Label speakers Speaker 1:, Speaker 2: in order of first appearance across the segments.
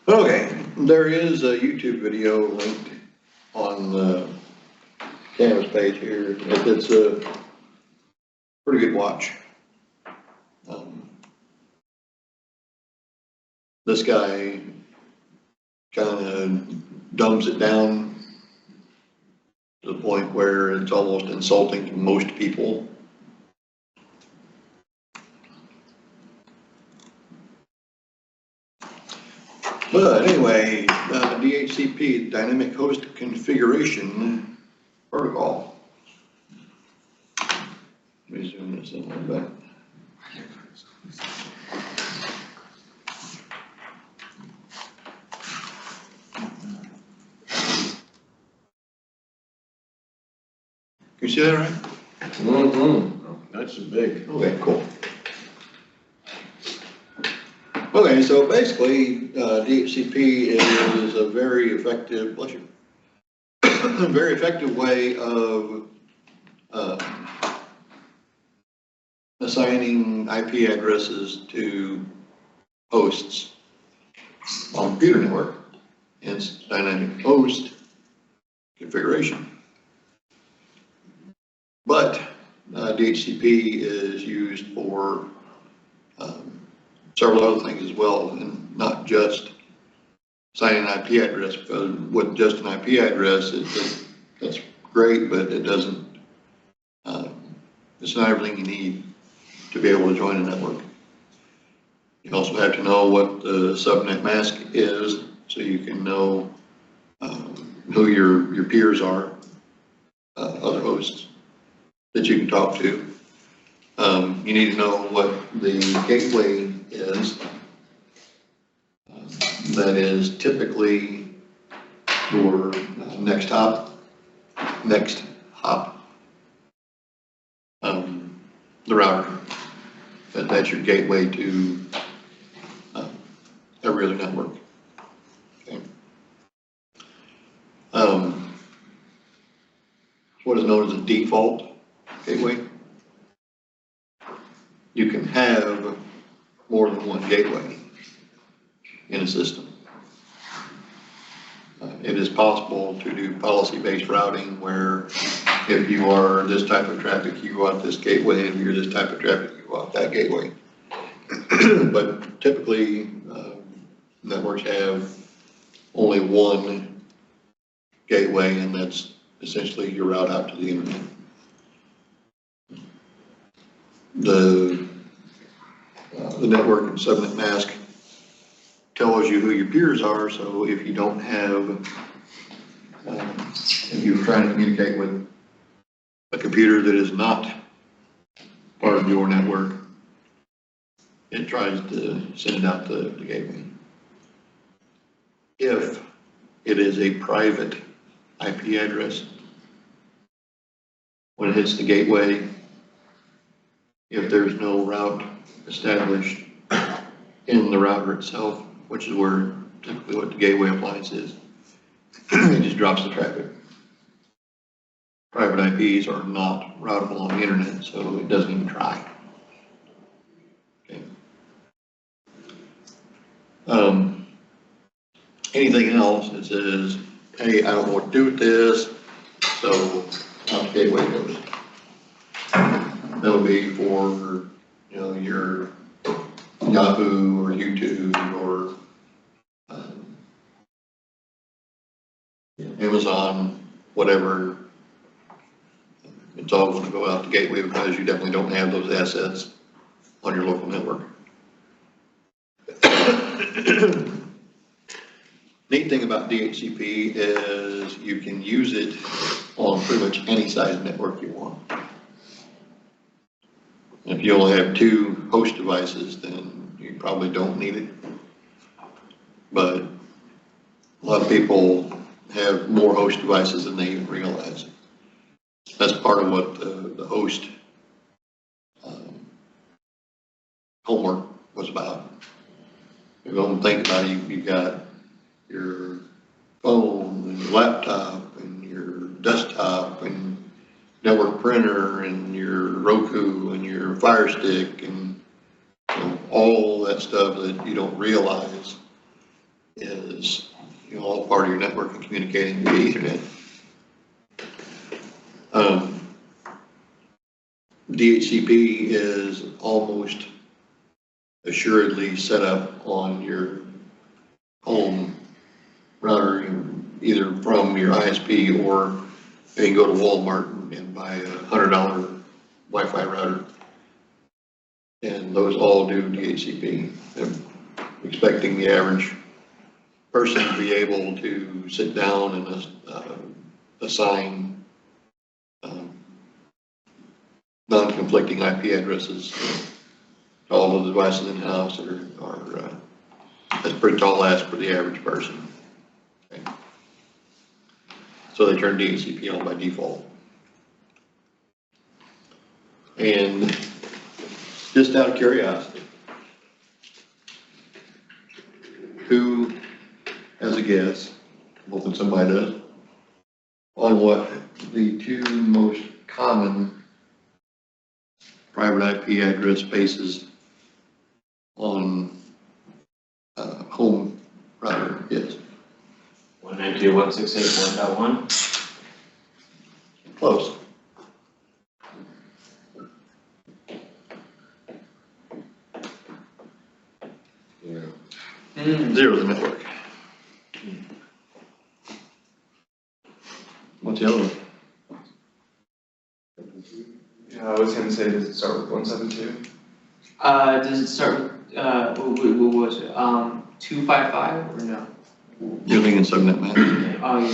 Speaker 1: Okay, there is a YouTube video linked on the Canvas page here. It's a pretty good watch. This guy kind of dumbs it down to the point where it's almost insulting to most people. But anyway, DHCP, Dynamic Host Configuration Protocol. Let me zoom this in a little bit. Can you see that right?
Speaker 2: That's big.
Speaker 1: Okay, cool. Okay, so basically, DHCP is a very effective, bless you, very effective way of assigning IP addresses to hosts on the computer network. It's dynamic host configuration. But DHCP is used for several other things as well, and not just assigning an IP address, because with just an IP address, that's great, but it doesn't, it's not everything you need to be able to join a network. You also have to know what the subnet mask is, so you can know who your peers are, other hosts that you can talk to. You need to know what the gateway is. That is typically your next hop, the router. That's your gateway to every other network. Okay. What is known as a default gateway. You can have more than one gateway in a system. It is possible to do policy-based routing where if you are this type of traffic, you want this gateway, and if you're this type of traffic, you want that gateway. But typically, networks have only one gateway, and that's essentially your route out to the internet. The network and subnet mask tells you who your peers are, so if you don't have, if you're trying to communicate with a computer that is not part of your network, it tries to send out the gateway. If it is a private IP address, when it hits the gateway, if there's no route established in the router itself, which is where typically what the gateway appliance is, it just drops the traffic. Private IPs are not routable on the internet, so it doesn't even try. Okay. Anything else that says, hey, I don't know what to do with this, so out the gateway goes. That would be for, you know, your Yahoo or YouTube or Amazon, whatever. It's all going to go out the gateway because you definitely don't have those assets on your local network. Neat thing about DHCP is you can use it on pretty much any size network you want. If you only have 2 host devices, then you probably don't need it. But a lot of people have more host devices than they even realize. That's part of what the host homework was about. If you don't think about it, you've got your phone and your laptop and your desktop and network printer and your Roku and your Fire Stick and, you know, all that stuff that you don't realize is, you know, all part of your network and communicating via Ethernet. DHCP is almost assuredly set up on your home router, either from your ISP or you can go to Walmart and buy a $100 Wi-Fi router. And those all do DHCP. I'm expecting the average person to be able to sit down and assign non-conflicting IP addresses to all of the devices in the house that are that's pretty tall ask for the average person. Okay. So they turn DHCP on by default. And just out of curiosity, who has a guess, hoping somebody does, on what the two most common private IP address spaces on home router is?
Speaker 3: 192.168.1.1.
Speaker 1: Close. Zero the network. What's the other one?
Speaker 4: Yeah, I was gonna say, does it start with 172?
Speaker 3: Does it start with, what was it, 255 or no?
Speaker 1: You're thinking subnet mask?
Speaker 3: Oh, yeah.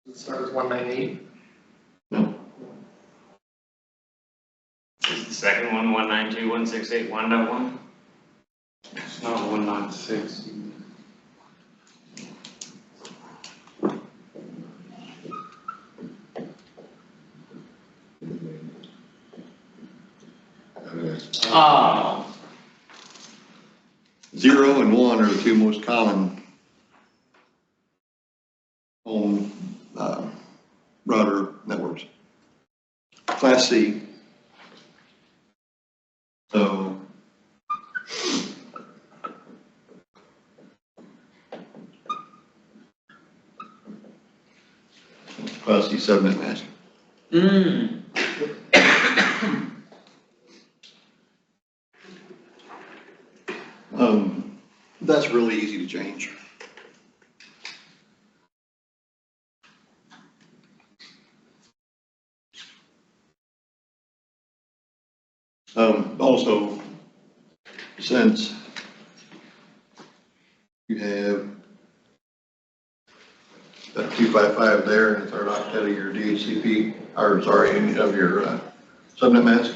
Speaker 4: Does it start with 198?
Speaker 1: No.
Speaker 5: Is the second one 192.168.1.1?
Speaker 4: It's not 196.
Speaker 3: Oh,
Speaker 1: 0 and 1 are the two most common home router networks. Class C. So Class C subnet mask. That's really easy to change. Also, since you have that 255 there and a third octet of your DHCP, or sorry, of your subnet mask,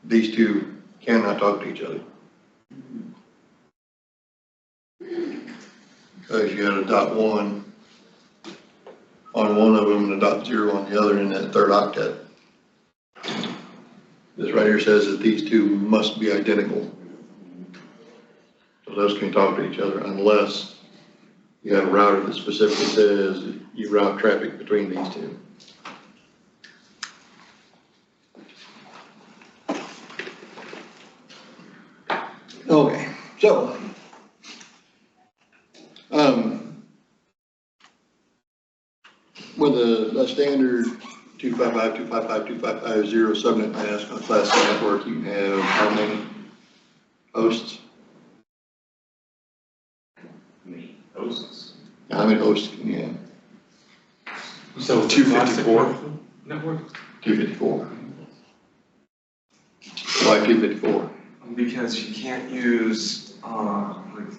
Speaker 1: these two cannot talk to each other. Because you had a .1 on one of them and a .0 on the other in that third octet. This right here says that these two must be identical. So those can talk to each other unless you have a router that specifically says you route traffic between these two. Okay, so with a standard 255.255.255.0 subnet mask on a Class C network, you have how many hosts?
Speaker 5: Hosts.
Speaker 1: How many hosts can you have?
Speaker 4: So 254 network?
Speaker 1: 254. Why 254?
Speaker 4: Because you can't use like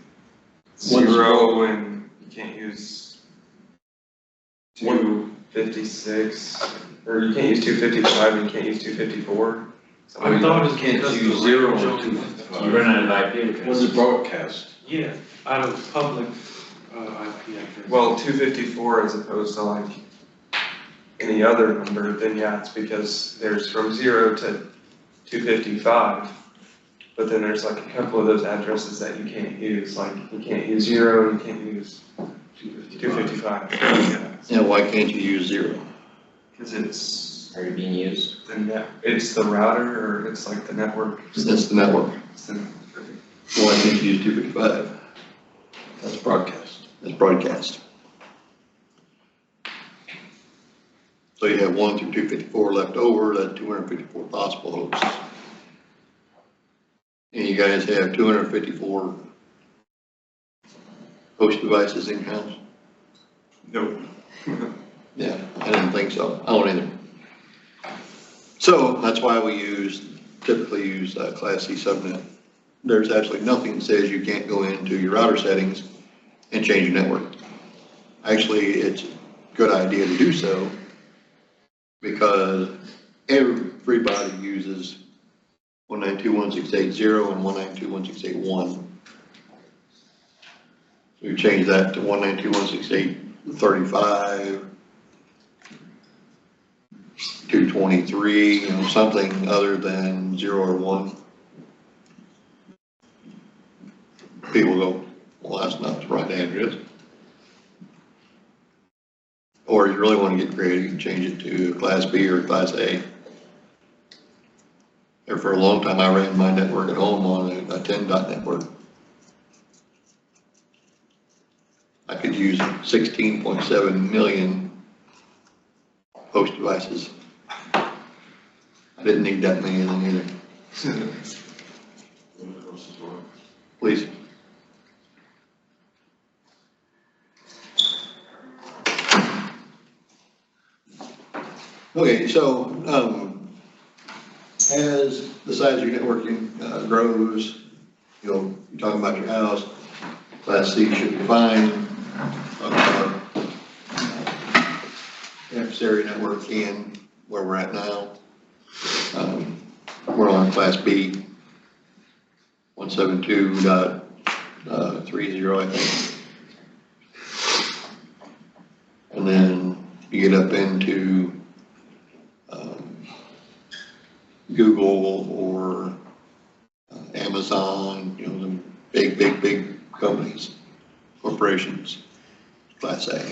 Speaker 1: One
Speaker 4: 0 and you can't use 256, or you can't use 255 and you can't use 254. So
Speaker 2: I thought you can't use 0 or 255.
Speaker 5: You run out of IP addresses.
Speaker 2: Was it broadcast?
Speaker 6: Yeah, out of public IP address.
Speaker 4: Well, 254 as opposed to like any other number, then yeah, it's because there's from 0 to 255. But then there's like a couple of those addresses that you can't use, like you can't use 0 and you can't use 255.
Speaker 1: Yeah, why can't you use 0?
Speaker 4: Because it's
Speaker 5: Are you being used?
Speaker 4: it's the router or it's like the network.
Speaker 1: That's the network. Well, I think you use 255.
Speaker 2: That's broadcast.
Speaker 1: That's broadcast. So you have 1 through 254 left over, that's 254 possible hosts. And you guys have 254 host devices in-house?
Speaker 4: Nope.
Speaker 1: Yeah, I didn't think so. I don't either. So that's why we typically use Class C subnet. There's absolutely nothing that says you can't go into your router settings and change your network. Actually, it's a good idea to do so because everybody uses 192.168.0 and 192.168.1. So you change that to 192.168.35, 223, something other than 0 or 1. People go, well, that's not the right address. Or if you really want to get creative, you can change it to Class B or Class A. There for a long time, I ran my network at home on a 10 dot network. I could use 16.7 million host devices. I didn't need that many of them either. Please. Okay, so as the size of your networking grows, you're talking about your house, Class C should be fine. Adversary network in where we're at now. We're on Class B, 172.30, I think. And then you get up into Google or Amazon, the big companies, corporations, Class A.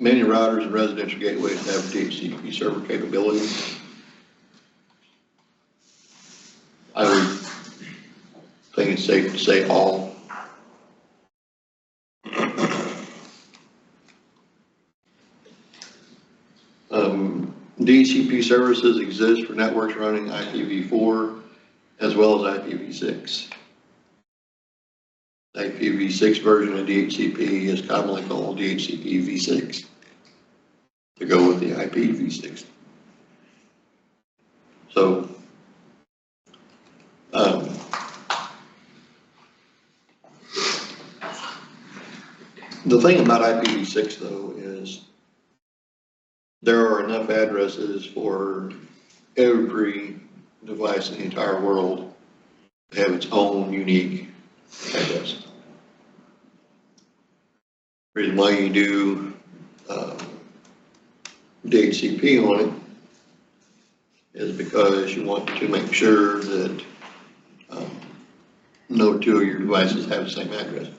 Speaker 1: Many routers and residential gateways have DHCP server capability. I would think it's safe to say all. DHCP services exist for networks running IPv4 as well as IPv6. The IPv6 version of DHCP is commonly called DHCP v6 to go with the IPv6. So, the thing about IPv6 though is there are enough addresses for every device in the entire world to have its own unique address. The reason why you do DHCP on it is because you want to make sure that no two of your devices have the same address.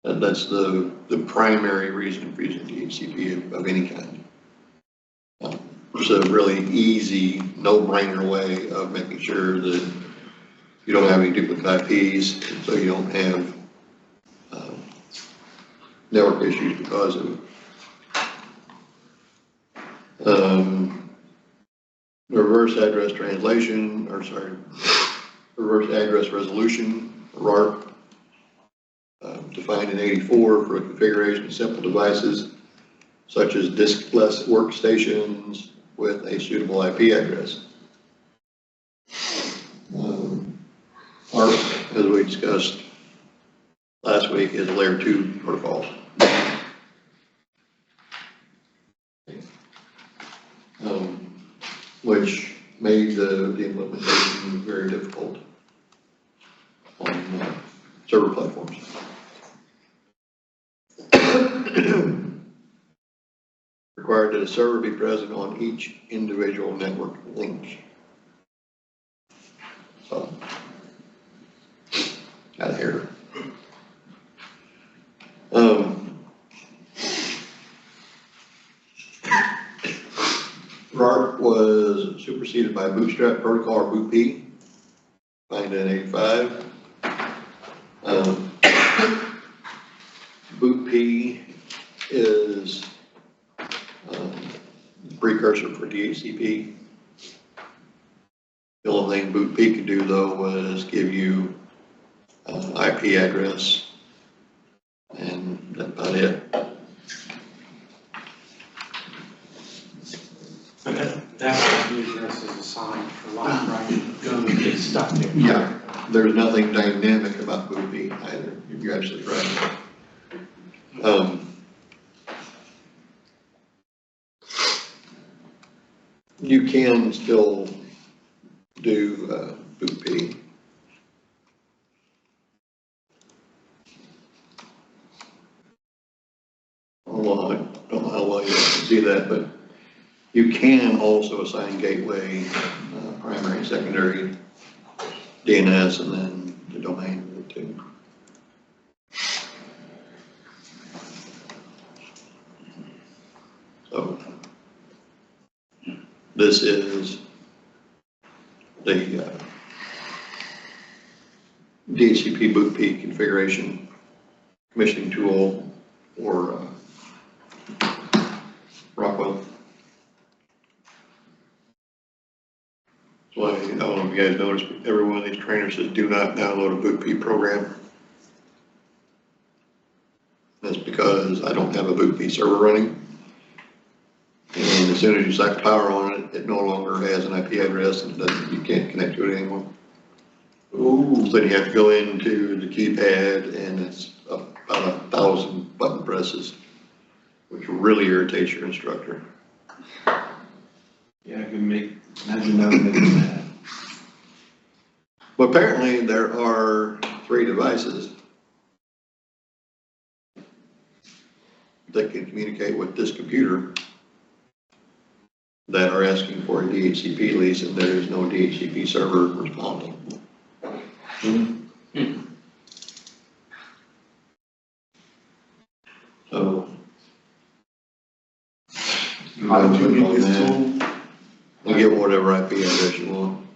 Speaker 1: And that's the primary reason for using DHCP of any kind. It's a really easy, no-brainer way of making sure that you don't have any duplicate IPs, so you don't have network issues because of it. Reverse address translation, reverse address resolution, RARP, defined in 84 for a configuration of simple devices such as diskless workstations with a suitable IP address. ARP, as we discussed last week, is a layer 2 protocol. Which made the implementation very difficult on server platforms. Required that a server be present on each individual network link. So, got an error. superseded by Bootstrap Protocol or Boot P, find in 85. Boot P is precursor for DHCP. The only thing Boot P could do though was give you IP address, and that's about it.
Speaker 6: But that IP address is assigned for life, right? You go and get stuck there.
Speaker 1: Yeah, there's nothing dynamic about Boot P either. You're absolutely right. You can still do Boot P. Well, I don't know how well you can see that, but you can also assign gateway, primary and secondary DNS, and then the domain of it too. So this is the DHCP Boot P configuration commissioning tool for Rockwell. So I don't know if you guys noticed, but every one of these trainers says do not download a Boot P program. That's because I don't have a Boot P server running. And as soon as you suck power on it, it no longer has an IP address, and you can't connect to it anymore. Ooh. So then you have to go into the keypad, and it's about 1,000 button presses, which really irritates your instructor.
Speaker 2: Yeah, I can imagine that would make me mad.
Speaker 1: But apparently there are 3 devices that can communicate with this computer that are asking for a DHCP lease, and there is no DHCP server responding. So.
Speaker 7: How did you get this tool?
Speaker 1: You get whatever IP address you want.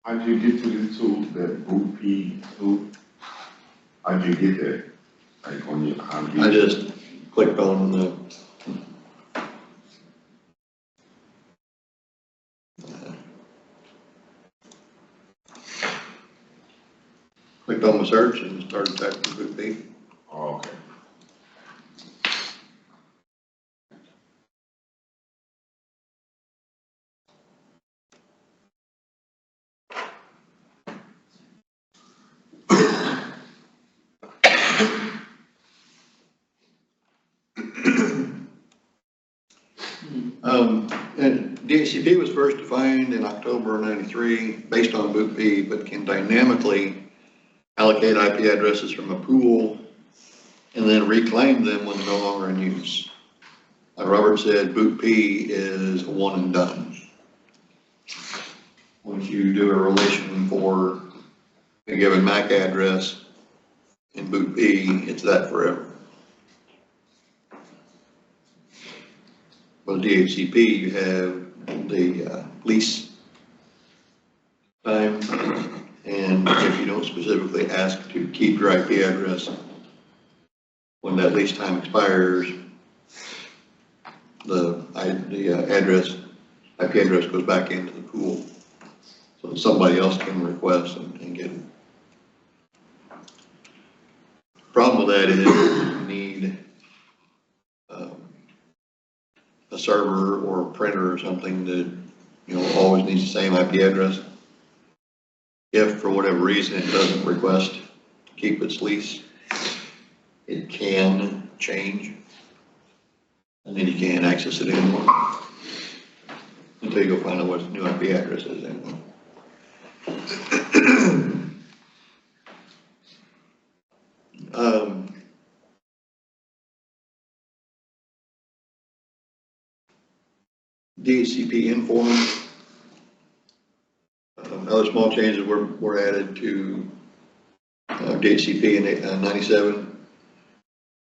Speaker 7: How did you get to this tool, that Boot P tool? How did you get that? Like on your, how do you?
Speaker 1: I just clicked on the search and started typing Boot P.
Speaker 7: Oh, okay.
Speaker 1: And DHCP was first defined in October '93 based on Boot P, but can dynamically allocate IP addresses from a pool and then reclaim them when they're no longer in use. Like Robert said, Boot P is a one and done. Once you do a relation for a given MAC address in Boot P, it's that forever. With DHCP, you have the lease time, and if you don't specifically ask to keep your IP address, when that lease time expires, the IP address goes back into the pool, so that somebody else can request and get it. Problem with that is you need a server or a printer or something that always needs the same IP address. If for whatever reason it doesn't request to keep its lease, it can change, and then you can't access it anymore until you go find out what its new IP address is anymore. DHCP inform. Other small changes were added to DHCP in '97,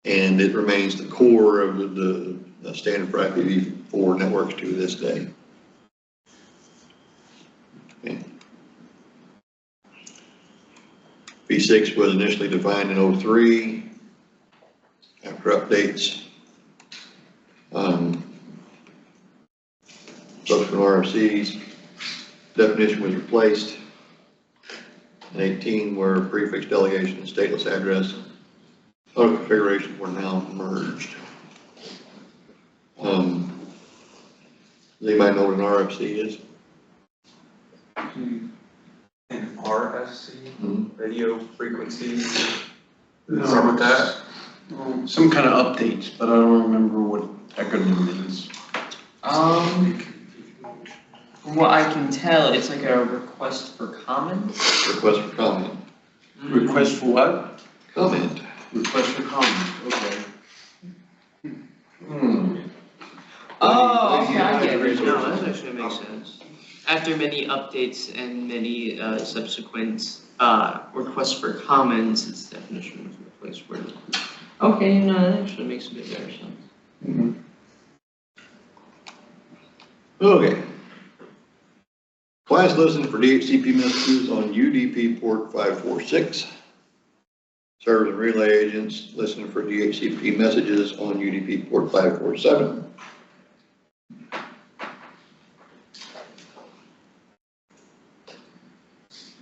Speaker 1: and it remains the core of the standard for IPv4 networks to this day. V6 was initially defined in '03 after updates. Subsequent RFCs, definition was replaced. In 18 were prefix delegation and stateless address. Other configurations were now merged. Does anybody know what an RFC is?
Speaker 4: An RFC, radio frequency,
Speaker 2: No,
Speaker 4: start with that.
Speaker 2: Some kind of updates, but I don't remember what acronym it is.
Speaker 3: From what I can tell, it's like a request for comment.
Speaker 1: Request for comment.
Speaker 2: Request for what?
Speaker 1: Comment.
Speaker 2: Request for comment, okay.
Speaker 3: Oh, okay, I get it. No, that actually makes sense. After many updates and many subsequent requests for comments, its definition was replaced with. Okay, no, that actually makes a bit better sense.
Speaker 1: Okay. Class listen for DHCP messages on UDP port 546. Servers and relay agents listen for DHCP messages on UDP port 547.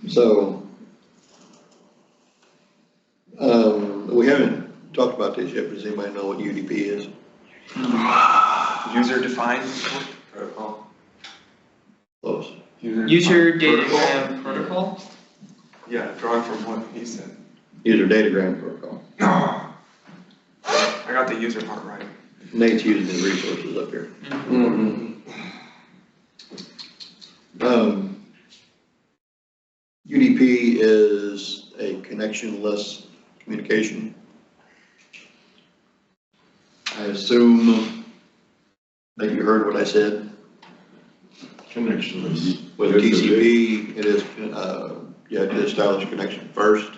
Speaker 1: So, we haven't talked about this yet, but does anybody know what UDP is?
Speaker 4: User defined protocol.
Speaker 1: Close.
Speaker 3: User datagram protocol?
Speaker 4: Yeah, drawn from what he said.
Speaker 1: User datagram protocol.
Speaker 4: I got the user part right.
Speaker 1: Nate's using his resources up here. UDP is a connectionless communication. I assume that you heard what I said.
Speaker 2: Connectionless.
Speaker 1: With
Speaker 7: Yes, it
Speaker 1: TCP, it is, you have to establish connection first.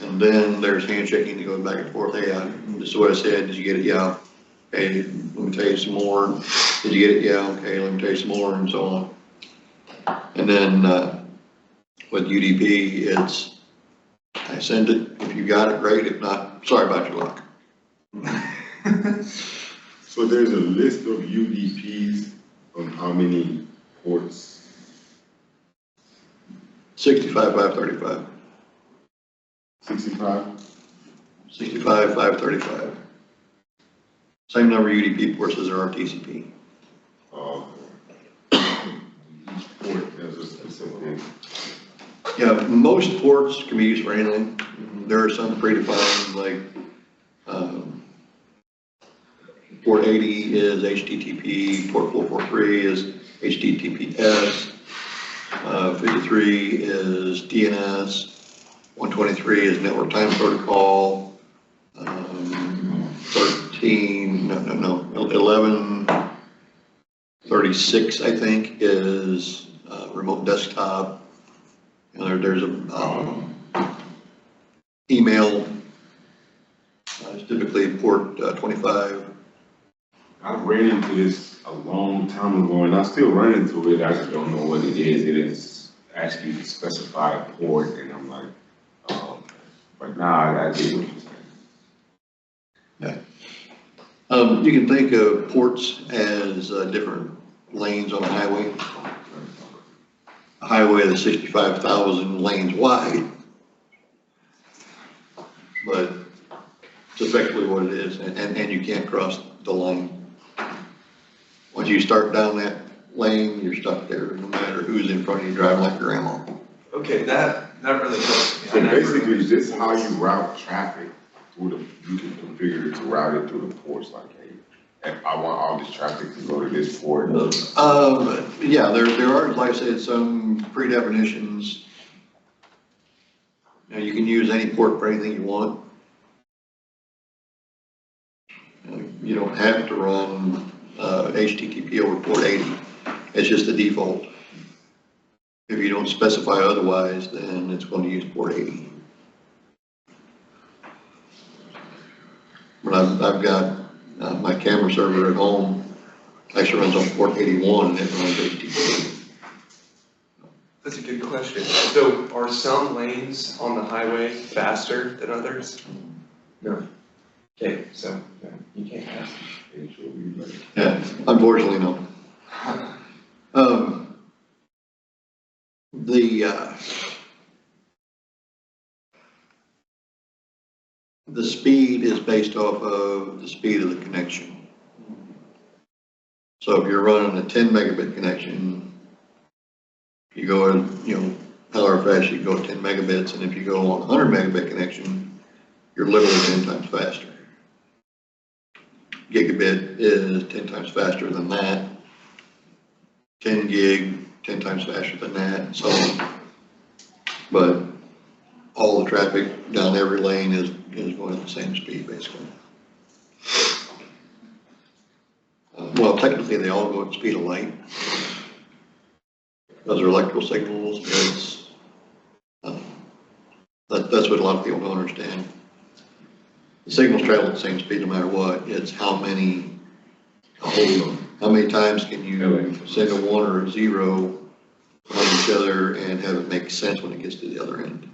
Speaker 1: And then there's handshaking that goes back and forth. Hey, this is what I said. Did you get it? Yeah. Okay, let me tell you some more. Did you get it? Yeah. Okay, let me tell you some more, and so on. And then with UDP, it's I send it. If you got it, great. If not, sorry about your luck.
Speaker 7: So there's a list of UDPs on how many ports?
Speaker 1: 65, 535.
Speaker 7: 65?
Speaker 1: 65, 535. Same number of UDP ports as there are TCP.
Speaker 7: Each port has a specific.
Speaker 1: Yeah, most ports can be used for anything. There are some predefined, like port 80 is HTTP, port 443 is HTTPS, 53 is DNS, 123 is network time protocol, 1136 I think is remote desktop. You know, there's a email, it's typically port 25.
Speaker 7: I ran into this a long time ago and I still run into it. I just don't know what it is. It is asking you to specify a port and I'm like, but now I get what you're saying.
Speaker 1: You can think of ports as different lanes on a highway. A highway that's 65,000 lanes wide. But it's effectively what it is, and you can't cross the line. Once you start down that lane, you're stuck there, no matter who's in front of you driving like your grandma.
Speaker 4: Okay, that really helps me.
Speaker 7: So basically, this is how you route traffic through the, you can configure it to route it through the ports, like, hey, if I want all this traffic to go to this port.
Speaker 1: Yeah, there are, like I said, some predefinitions. You know, you can use any port for anything you want. You don't have to run HTTP over port 80. It's just the default. If you don't specify otherwise, then it's going to use port 80. But I've got my camera server at home actually runs on port 81 and it runs HTTP.
Speaker 4: That's a good question. So are some lanes on the highway faster than others? No. Okay, so no, you can't pass.
Speaker 1: Yeah, unfortunately, no. The speed is based off of the speed of the connection. So if you're running a 10 megabit connection, you go, however fast you go 10 megabits, and if you go on a 100 megabit connection, you're literally 10 times faster. Gigabit is 10 times faster than that. 10 gig, 10 times faster than that, and so on. But all the traffic down every lane is going at the same speed, basically. Well, technically, they all go at the speed of light. Those are electrical signals. That's what a lot of people don't understand. The signals travel at the same speed no matter what. It's how many times can you send a 1 or a 0 on each other and have it make sense when it gets to the other end.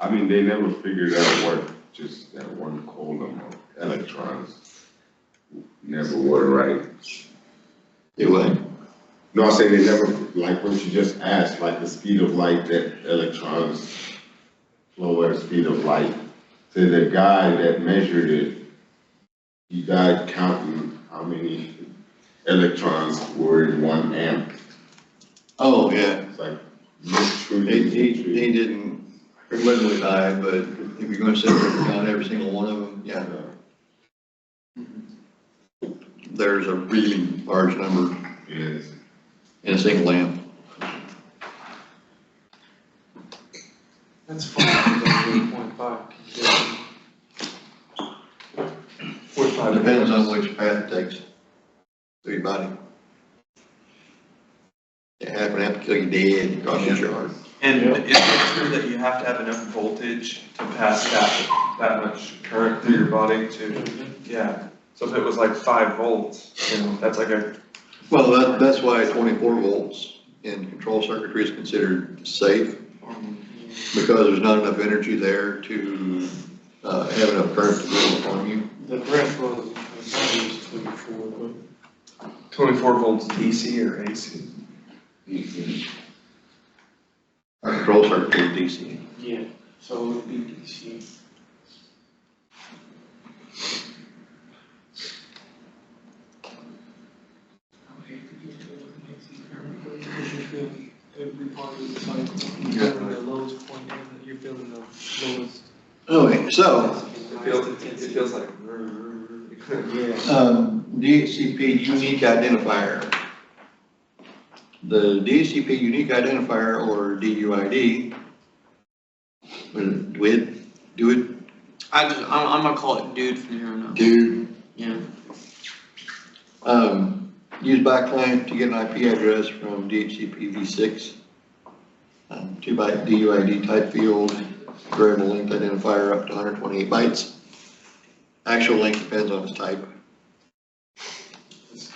Speaker 7: I mean, they never figured out what just that one column of electrons never were right.
Speaker 1: Do what?
Speaker 7: No, I'm saying they never, like what you just asked, like the speed of light, that electrons flow at the speed of light. So the guy that measured it, he died counting how many electrons were in 1 amp.
Speaker 1: Oh, yeah.
Speaker 7: It's like,
Speaker 1: He didn't literally die, but if you're gonna sit there and count every single one of them, yeah. There's a really large number
Speaker 7: Yes.
Speaker 1: in a single lamp.
Speaker 6: That's fine, 8.5.
Speaker 4: 0.5.
Speaker 1: Depends on which path it takes through your body. Yeah, half an amp will kill you dead across your yard.
Speaker 4: And is it true that you have to have enough voltage to pass that much current through your body to, yeah. So if it was like 5 volts, that's like a.
Speaker 1: Well, that's why 24 volts in control circuitry is considered safe, because there's not enough energy there to have enough current to be able to harm you.
Speaker 6: The threshold is 24,
Speaker 4: 24 volts DC or AC?
Speaker 1: Our control circuitry is DC.
Speaker 6: but yeah, so it would be DC. Every part of the cycle, you're feeling the lowest point and you're feeling the lowest.
Speaker 1: Okay, so,
Speaker 4: It feels like.
Speaker 6: Yeah.
Speaker 1: DHCP unique identifier. The DHCP unique identifier, or DUID,
Speaker 3: I'm gonna call it dude from here on out.
Speaker 1: dude,
Speaker 3: Yeah.
Speaker 1: used by a client to get an IP address from DHCP v6. 2-byte DUID type field, variable length identifier up to 128 bytes. Actual length depends on its type.
Speaker 4: There's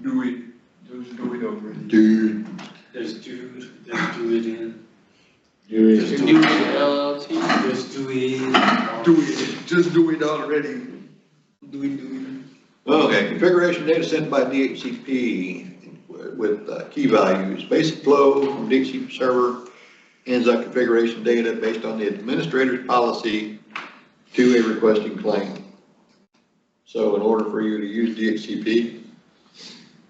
Speaker 4: Dewey over it.
Speaker 1: Dude.
Speaker 6: There's dude, there's do it in,
Speaker 3: Dude LLT.
Speaker 6: there's do it in.
Speaker 4: Just do it already.
Speaker 1: Okay, configuration data sent by DHCP with key values. Basic flow from DHCP server ends up configuration data based on the administrator's policy to a requesting claim. So in order for you to use DHCP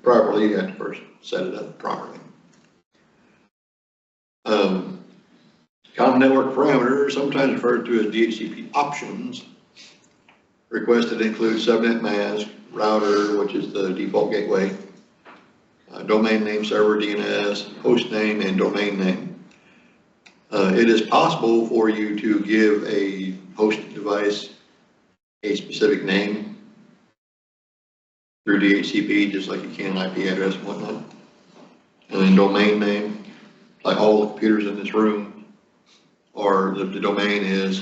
Speaker 1: properly, you have to first set it up properly. Common network parameters, sometimes referred to as DHCP options, requested include subnet mask, router, which is the default gateway, domain name server DNS, host name, and domain name. It is possible for you to give a host device a specific name through DHCP, just like you can an IP address and whatnot. And then domain name, like all the computers in this room, or the domain is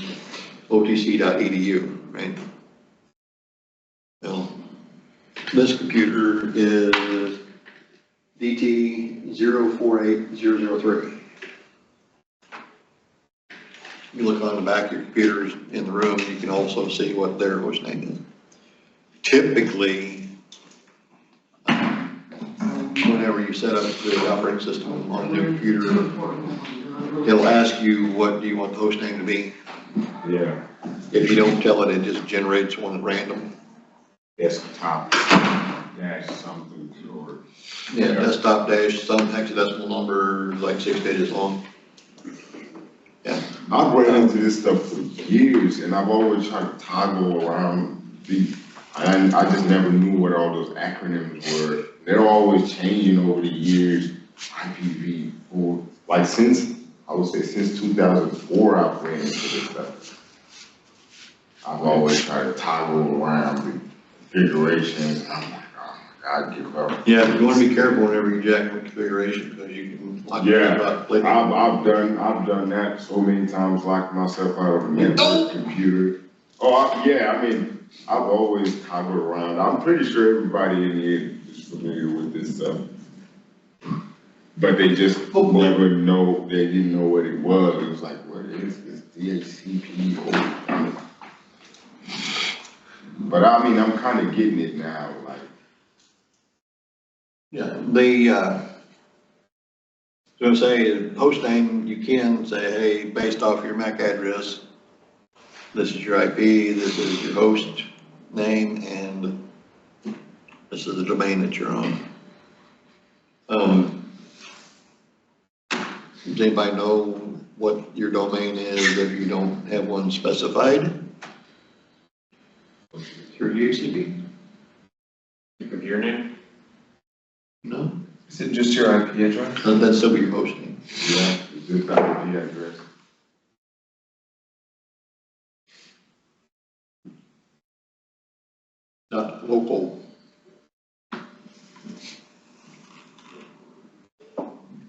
Speaker 1: otc.edu, right? Well, This computer is DT 048003. You look on the back of your computers in the room, you can also see what their host name is. Typically, whenever you set up the operating system on a new computer, it'll ask you, what do you want the host name to be?
Speaker 7: Yeah,
Speaker 1: If you don't tell it, it just generates one at random.
Speaker 7: desktop dash something or.
Speaker 1: Yeah, desktop dash, some hexadecimal number, like 6 digits long. Yeah.
Speaker 7: I've ran into this stuff for years, and I've always tried to toggle around and I just never knew what all those acronyms were. They're always changing over the years. IPv4, like I would say since 2004, I've ran into this stuff. I've always tried to toggle around the configurations. I'm like, oh my God, give up.
Speaker 1: Yeah, you wanna be careful whenever you jack the configuration, because you can lock
Speaker 7: Yeah,
Speaker 1: yourself out.
Speaker 7: I've done that so many times, locked myself out of a network computer. Oh, I mean, I've always toggled around. I'm pretty sure everybody in here is familiar with this stuff. But they just never know, they didn't know what it was. It was like, what is this DHCP? But I mean, I'm kind of getting it now, like.
Speaker 1: Yeah, so say host name, you can say, hey, based off your MAC address, this is your IP, this is your host name, and this is the domain that you're on. Does anybody know what your domain is if you don't have one specified through DHCP?
Speaker 5: Your computer name?
Speaker 1: No?
Speaker 4: Is it just your IP address?
Speaker 1: That'd still be your host name.
Speaker 7: Yeah, it's just IP address.
Speaker 1: Not local.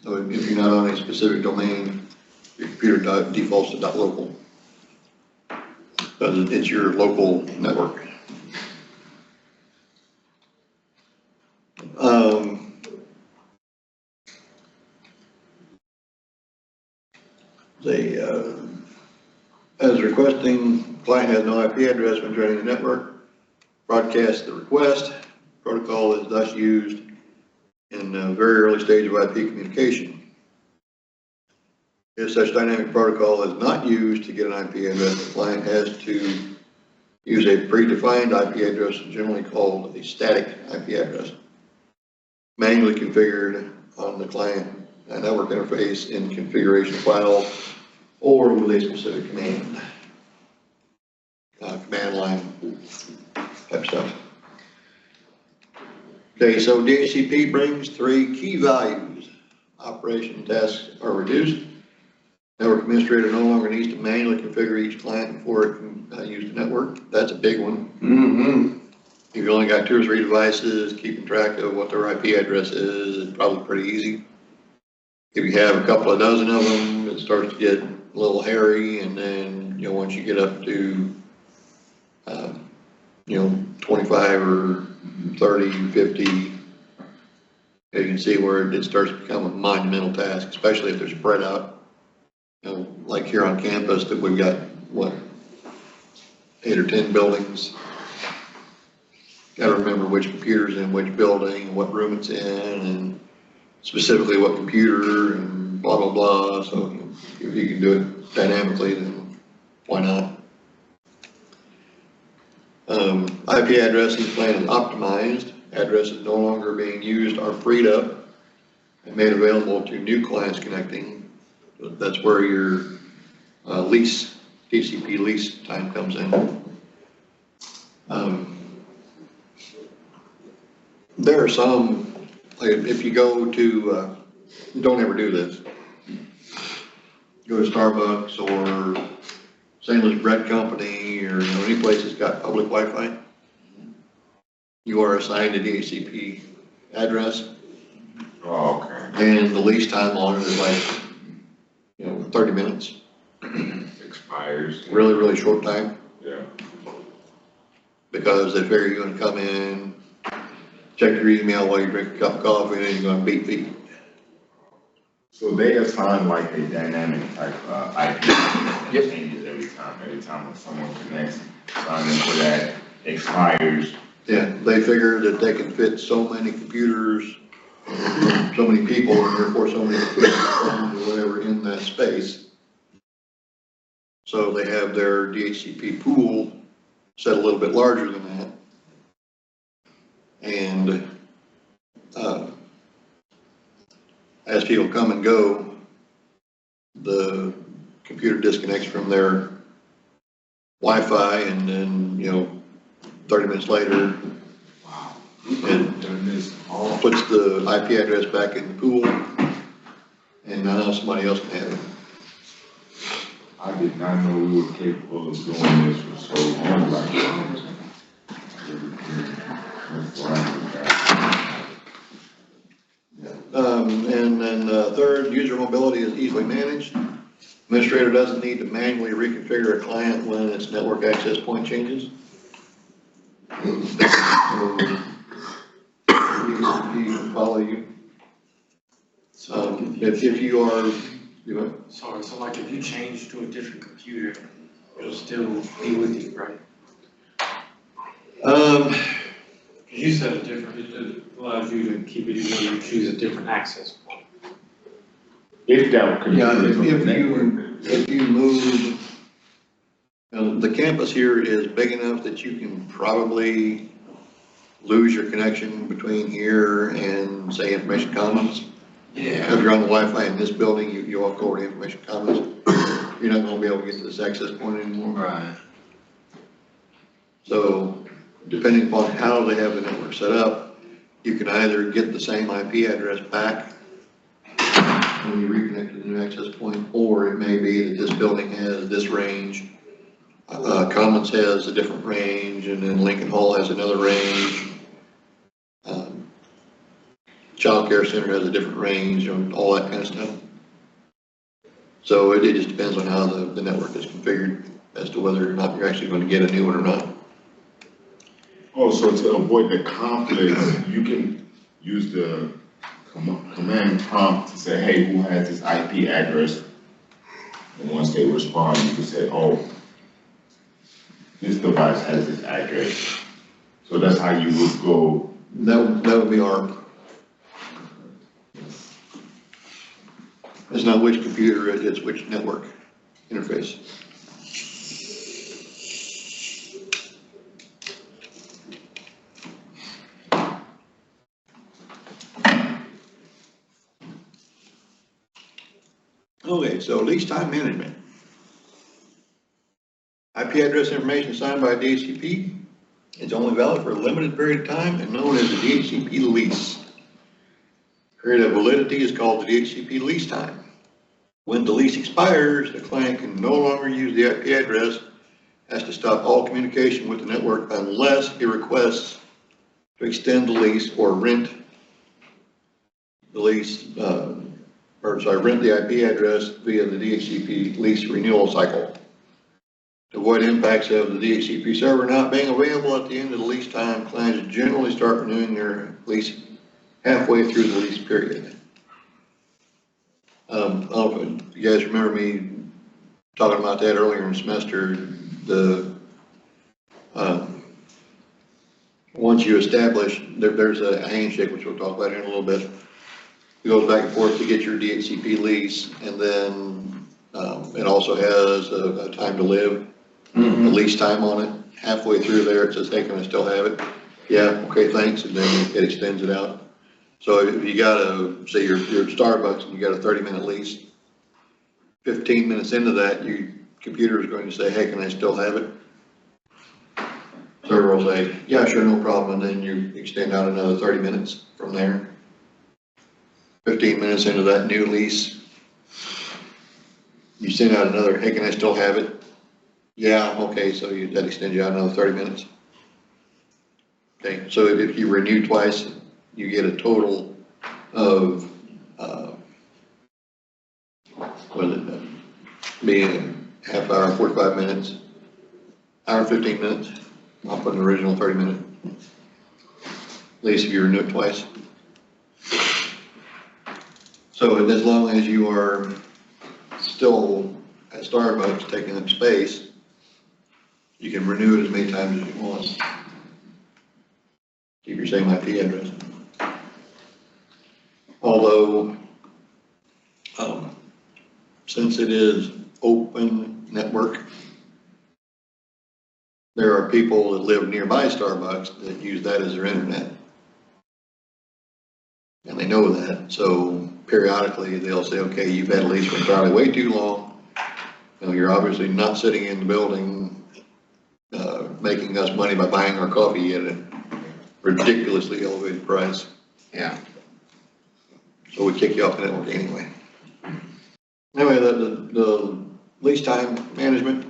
Speaker 1: So if you're not on a specific domain, your computer defaults to .local. Because it's your local network. As requesting, client has no IP address when joining the network, broadcast the request. Protocol is thus used in a very early stage of IP communication. If such dynamic protocol is not used to get an IP address, the client has to use a predefined IP address, generally called a static IP address, manually configured on the client network interface in configuration file or with a specific command, command line type stuff. Okay, so DHCP brings 3 key values. Operation tasks are reduced. Network administrator no longer needs to manually configure each client before it can use the network. That's a big one.
Speaker 2: Mm-hmm.
Speaker 1: If you only got 2 or 3 devices, keeping track of what their IP address is probably pretty easy. If you have a couple of dozen of them, it starts to get a little hairy, and then, once you get up to, 25 or 30, 50, you can see where it starts to become a monumental task, especially if they're spread out. Like here on campus, that we've got, 8 or 10 buildings. Got to remember which computer's in which building, what room it's in, and specifically what computer, and blah, blah, blah. So if you can do it dynamically, then why not? IP addressing plan is optimized. Addresses no longer being used are freed up and made available to new clients connecting. That's where your TCP lease time comes in. There are some, like if you go to, don't ever do this. Go to Starbucks or St. Louis Bread Company or any place that's got public Wi-Fi. You are assigned a DHCP address.
Speaker 7: Oh, okay.
Speaker 1: And the lease time on it is like, 30 minutes.
Speaker 7: Expires.
Speaker 1: Really, really short time.
Speaker 7: Yeah.
Speaker 1: Because they figure you're gonna come in, check your email while you drink a cup of coffee, and then you're gonna beat feet.
Speaker 7: So they assign like a dynamic type, IP that
Speaker 1: Yep.
Speaker 7: changes every time when someone connects, sign in for that, expires.
Speaker 1: Yeah, they figure that they can fit so many computers, so many people, and therefore so many phones or whatever in that space. So they have their DHCP pool set a little bit larger than that. And, as people come and go, the computer disconnects from their Wi-Fi, and then, 30 minutes later, it
Speaker 7: Doing this all.
Speaker 1: puts the IP address back in the pool, and now somebody else can have it.
Speaker 7: I did not know we were capable of doing this for so long, like. That's why I
Speaker 1: And then third, user mobility is easily managed. Administrator doesn't need to manually reconfigure a client when its network access point changes. Follow you.
Speaker 6: So,
Speaker 1: If you are,
Speaker 6: sorry, so like if you change to a different computer, it'll still be with you, right?
Speaker 1: um,
Speaker 6: 'Cause you said it different, it allows you to keep it even though you choose a different access point.
Speaker 7: If that could.
Speaker 1: yeah, if you move, the campus here is big enough that you can probably lose your connection between here and, say, Information Commons.
Speaker 6: Yeah.
Speaker 1: If you're on the Wi-Fi in this building, you walk over to Information Commons, you're not gonna be able to get to this access point anymore.
Speaker 2: Right.
Speaker 1: So depending upon how they have the network set up, you can either get the same IP address back when you reconnect to the new access point, or it may be that this building has this range, Commons has a different range, and then Lincoln Hall has another range. Child Care Center has a different range, and all that kind of stuff. So it just depends on how the network is configured as to whether or not you're actually going to get a new one or not.
Speaker 7: Oh, so to avoid the conflicts, you can use the command prompt to say, hey, who has this IP address? And once they respond, you can say, oh, this device has this address. So that's how you would go.
Speaker 1: That would be ARP. It's not which computer, it's which network interface. Okay, so lease time management. IP address information assigned by DHCP is only valid for a limited period of time and known as the DHCP lease. Period of validity is called the DHCP lease time. When the lease expires, the client can no longer use the IP address, has to stop all communication with the network unless he requests to extend the lease or rent the lease, rent the IP address via the DHCP lease renewal cycle. To avoid impacts of the DHCP server not being available at the end of the lease time, clients generally start renewing their lease halfway through the lease period. I don't know if you guys remember me talking about that earlier in the semester. Once you establish, there's a handshake, which we'll talk about here in a little bit. It goes back and forth to get your DHCP lease, and then it also has a time to live, a lease time on it. Halfway through there, it says, hey, can I still have it? Yeah, okay, thanks, and then it extends it out. So if you got say you're at Starbucks and you got a 30-minute lease, 15 minutes into that, your computer is going to say, hey, can I still have it? Server will say, yeah, sure, no problem, and then you extend out another 30 minutes from there. 15 minutes into that new lease, you send out another, hey, can I still have it? Yeah, okay, so that extends you out another 30 minutes. Okay, so if you renew twice, you get a total of, being half hour, 45 minutes, hour, 15 minutes, I'll put an original 30 minute. least if you renew it twice. So as long as you are still at Starbucks taking up space, you can renew it as many times as you want. Keep your same IP address. Although, since it is open network, there are people that live nearby Starbucks that use that as their internet. And they know that, so periodically they'll say, okay, you've had a lease for probably way too long. You know, you're obviously not sitting in the building, making us money by buying our coffee at a ridiculously elevated price.
Speaker 2: Yeah.
Speaker 1: So we kick you off the network anyway. Anyway, the lease time management.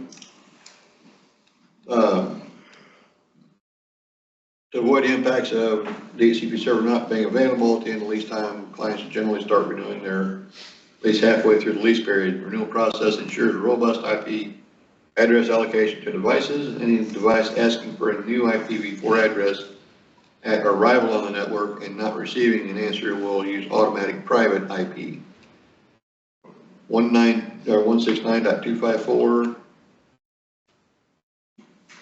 Speaker 1: To avoid the impacts of DHCP server not being available at the end of lease time, clients generally start renewing their lease halfway through the lease period. Renewal process ensures a robust IP address allocation to devices. Any device asking for a new IPv4 address at arrival on the network and not receiving an answer will use automatic private IP. 169.254,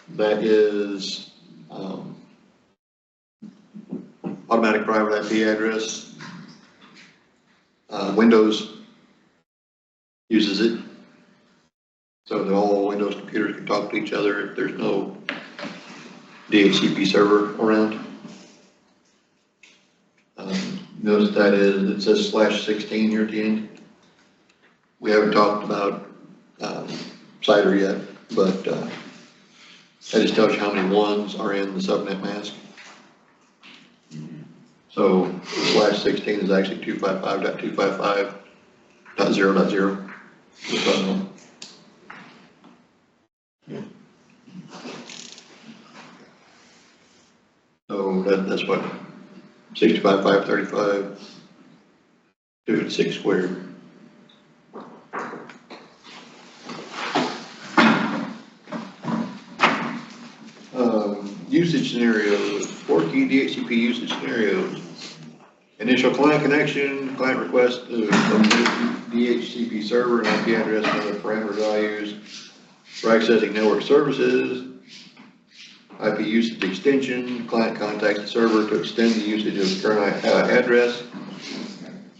Speaker 1: that is automatic private IP address. Windows uses it, so that all Windows computers can talk to each other if there's no DHCP server around. Notice that it says /16 here at the end. We haven't talked about CIDR yet, but that just tells you how many ones are in the subnet mask. So /16 is actually 255.255.0.0. Just so you know. So that's what, 65.535, 256 squared. Usage scenarios, 4 key DHCP usage scenarios. Initial client connection, client request of DHCP server and IP address and other parameter values for accessing network services. IP usage extension, client contacts the server to extend the usage of the current address.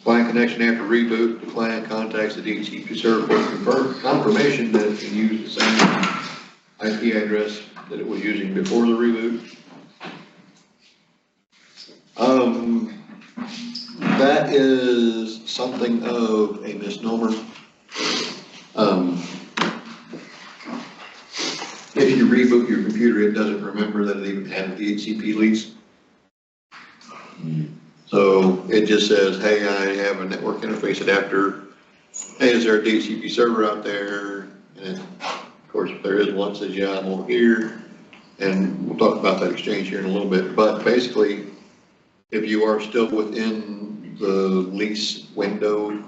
Speaker 1: Client connection after reboot, the client contacts the DHCP server for confirmation that it can use the same IP address that it was using before the reboot. That is something of a misnomer. If you reboot your computer, it doesn't remember that it even had a DHCP lease. So it just says, hey, I have a network interface adapter. Hey, is there a DHCP server out there? And of course, if there is one, it says, yeah, I'm over here. And we'll talk about that exchange here in a little bit. But basically, if you are still within the lease window,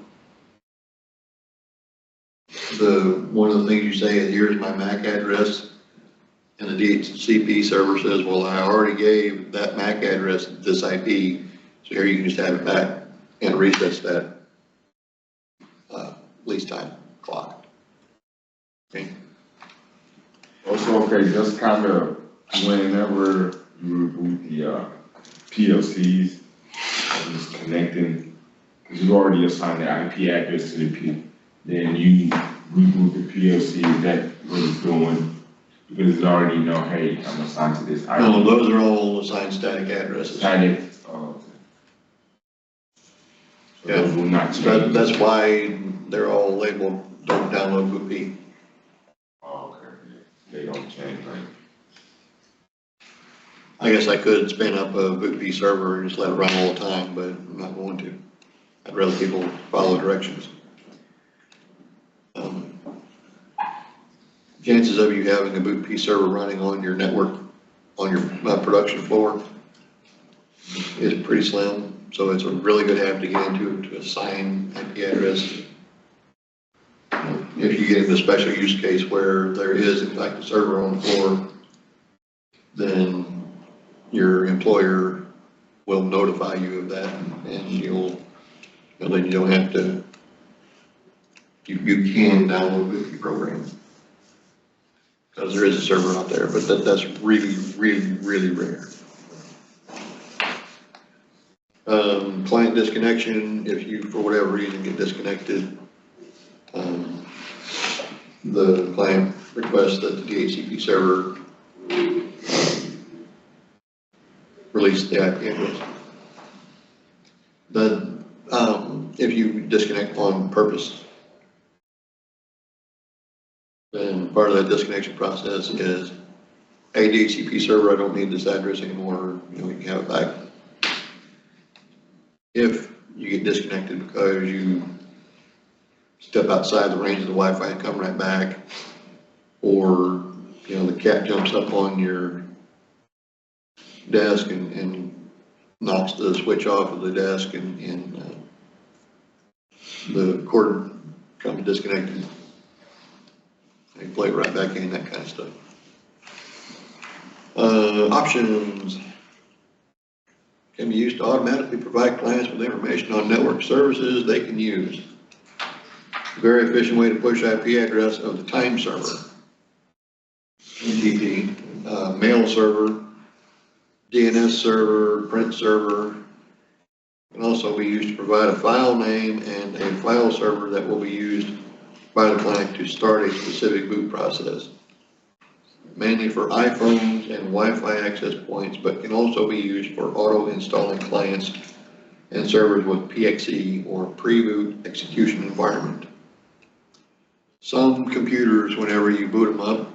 Speaker 1: one of the things you say is, here's my MAC address. And the DHCP server says, well, I already gave that MAC address this IP. So here you can just have it back and resets that lease time clock. Okay.
Speaker 7: Also, okay, just kind of whenever you reboot the PLCs, just connecting, because you already assigned the IP address to the P, then you reboot the PLC, is that what it's doing? Because it already know, hey, I'm assigned to this IP.
Speaker 1: No, those are all assigned static addresses.
Speaker 7: Static, okay. So those will not change.
Speaker 1: That's why they're all labeled, don't download BootP.
Speaker 7: Oh, okay, yeah. They don't change, right?
Speaker 1: I guess I could spin up a BootP server and just let it run all the time, but I'm not going to. I'd rather people follow directions. Chances of you having a BootP server running on your network, on your production floor, is pretty slim. So it's a really good habit to get into, to assign IP address. If you get into a special use case where there is in fact a server on the floor, then your employer will notify you of that, and then you don't have to, you can download the Wifi program. Because there is a server out there, but that's really, really, really rare. Client disconnection, if you, for whatever reason, get disconnected, the client requests that the DHCP server release the IP address. Then, if you disconnect on purpose, then part of that disconnection process is, hey, DHCP server, I don't need this address anymore, you can have it back. If you get disconnected because you step outside the range of the Wi-Fi and come right back, or, the cat jumps up on your desk and knocks the switch off of the desk and the cord comes disconnected, and plug it right back in, that kind of stuff. Options can be used to automatically provide clients with information on network services they can use. A very efficient way to push IP address of the time server, NTP, mail server, DNS server, print server, can also be used to provide a file name and a file server that will be used by the client to start a specific boot process. Mainly for iPhones and Wi-Fi access points, but can also be used for auto-installing clients and servers with PXE or pre-boot execution environment. Some computers, whenever you boot them up,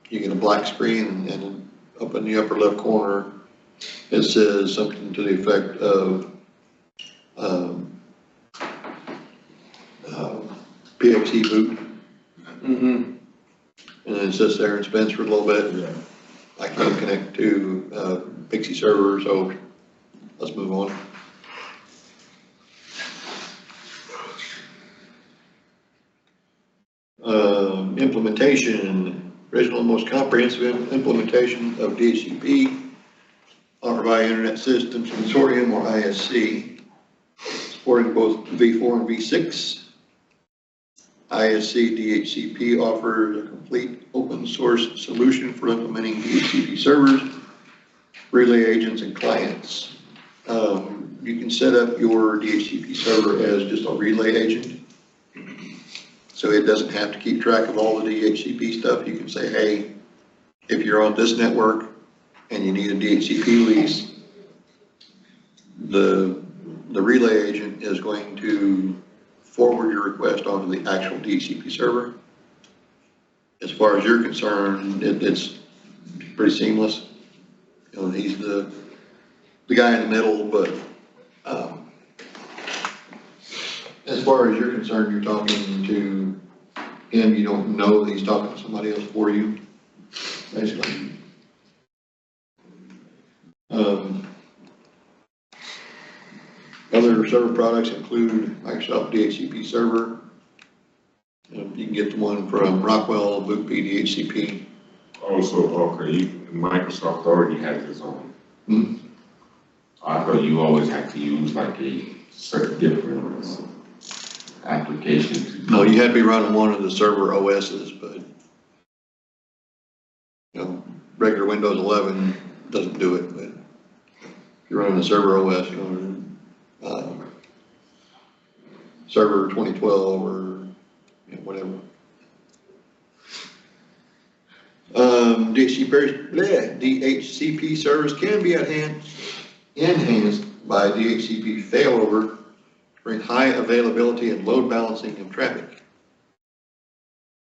Speaker 1: you get a black screen, and up in the upper left corner, it says something to the effect of PXE boot.
Speaker 2: Mm-hmm.
Speaker 1: And it sits there and spins for a little bit. I can't connect to Pixie server, so let's move on. Implementation, original and most comprehensive implementation of DHCP offered by Internet Systems Consortium, or ISC, supporting both V4 and V6. ISC DHCP offers a complete open source solution for implementing DHCP servers, relay agents, and clients. You can set up your DHCP server as just a relay agent. So it doesn't have to keep track of all the DHCP stuff. You can say, hey, if you're on this network and you need a DHCP lease, the relay agent is going to forward your request onto the actual DHCP server. As far as you're concerned, it's pretty seamless. He's the guy in the middle, but as far as you're concerned, you're talking to him, you don't know that he's talking to somebody else for you, basically. Other server products include Microsoft DHCP Server. You can get the one from Rockwell, Boot DHCP.
Speaker 7: Also, okay, Microsoft already has its own.
Speaker 1: Hmm?
Speaker 7: I thought you always have to use like a certain different application to.
Speaker 1: No, you had to be running one of the server OSs, but regular Windows 11 doesn't do it. But if you're running a server OS, server 2012 or whatever. DHCP servers can be enhanced by DHCP failover to bring high availability and load balancing of traffic.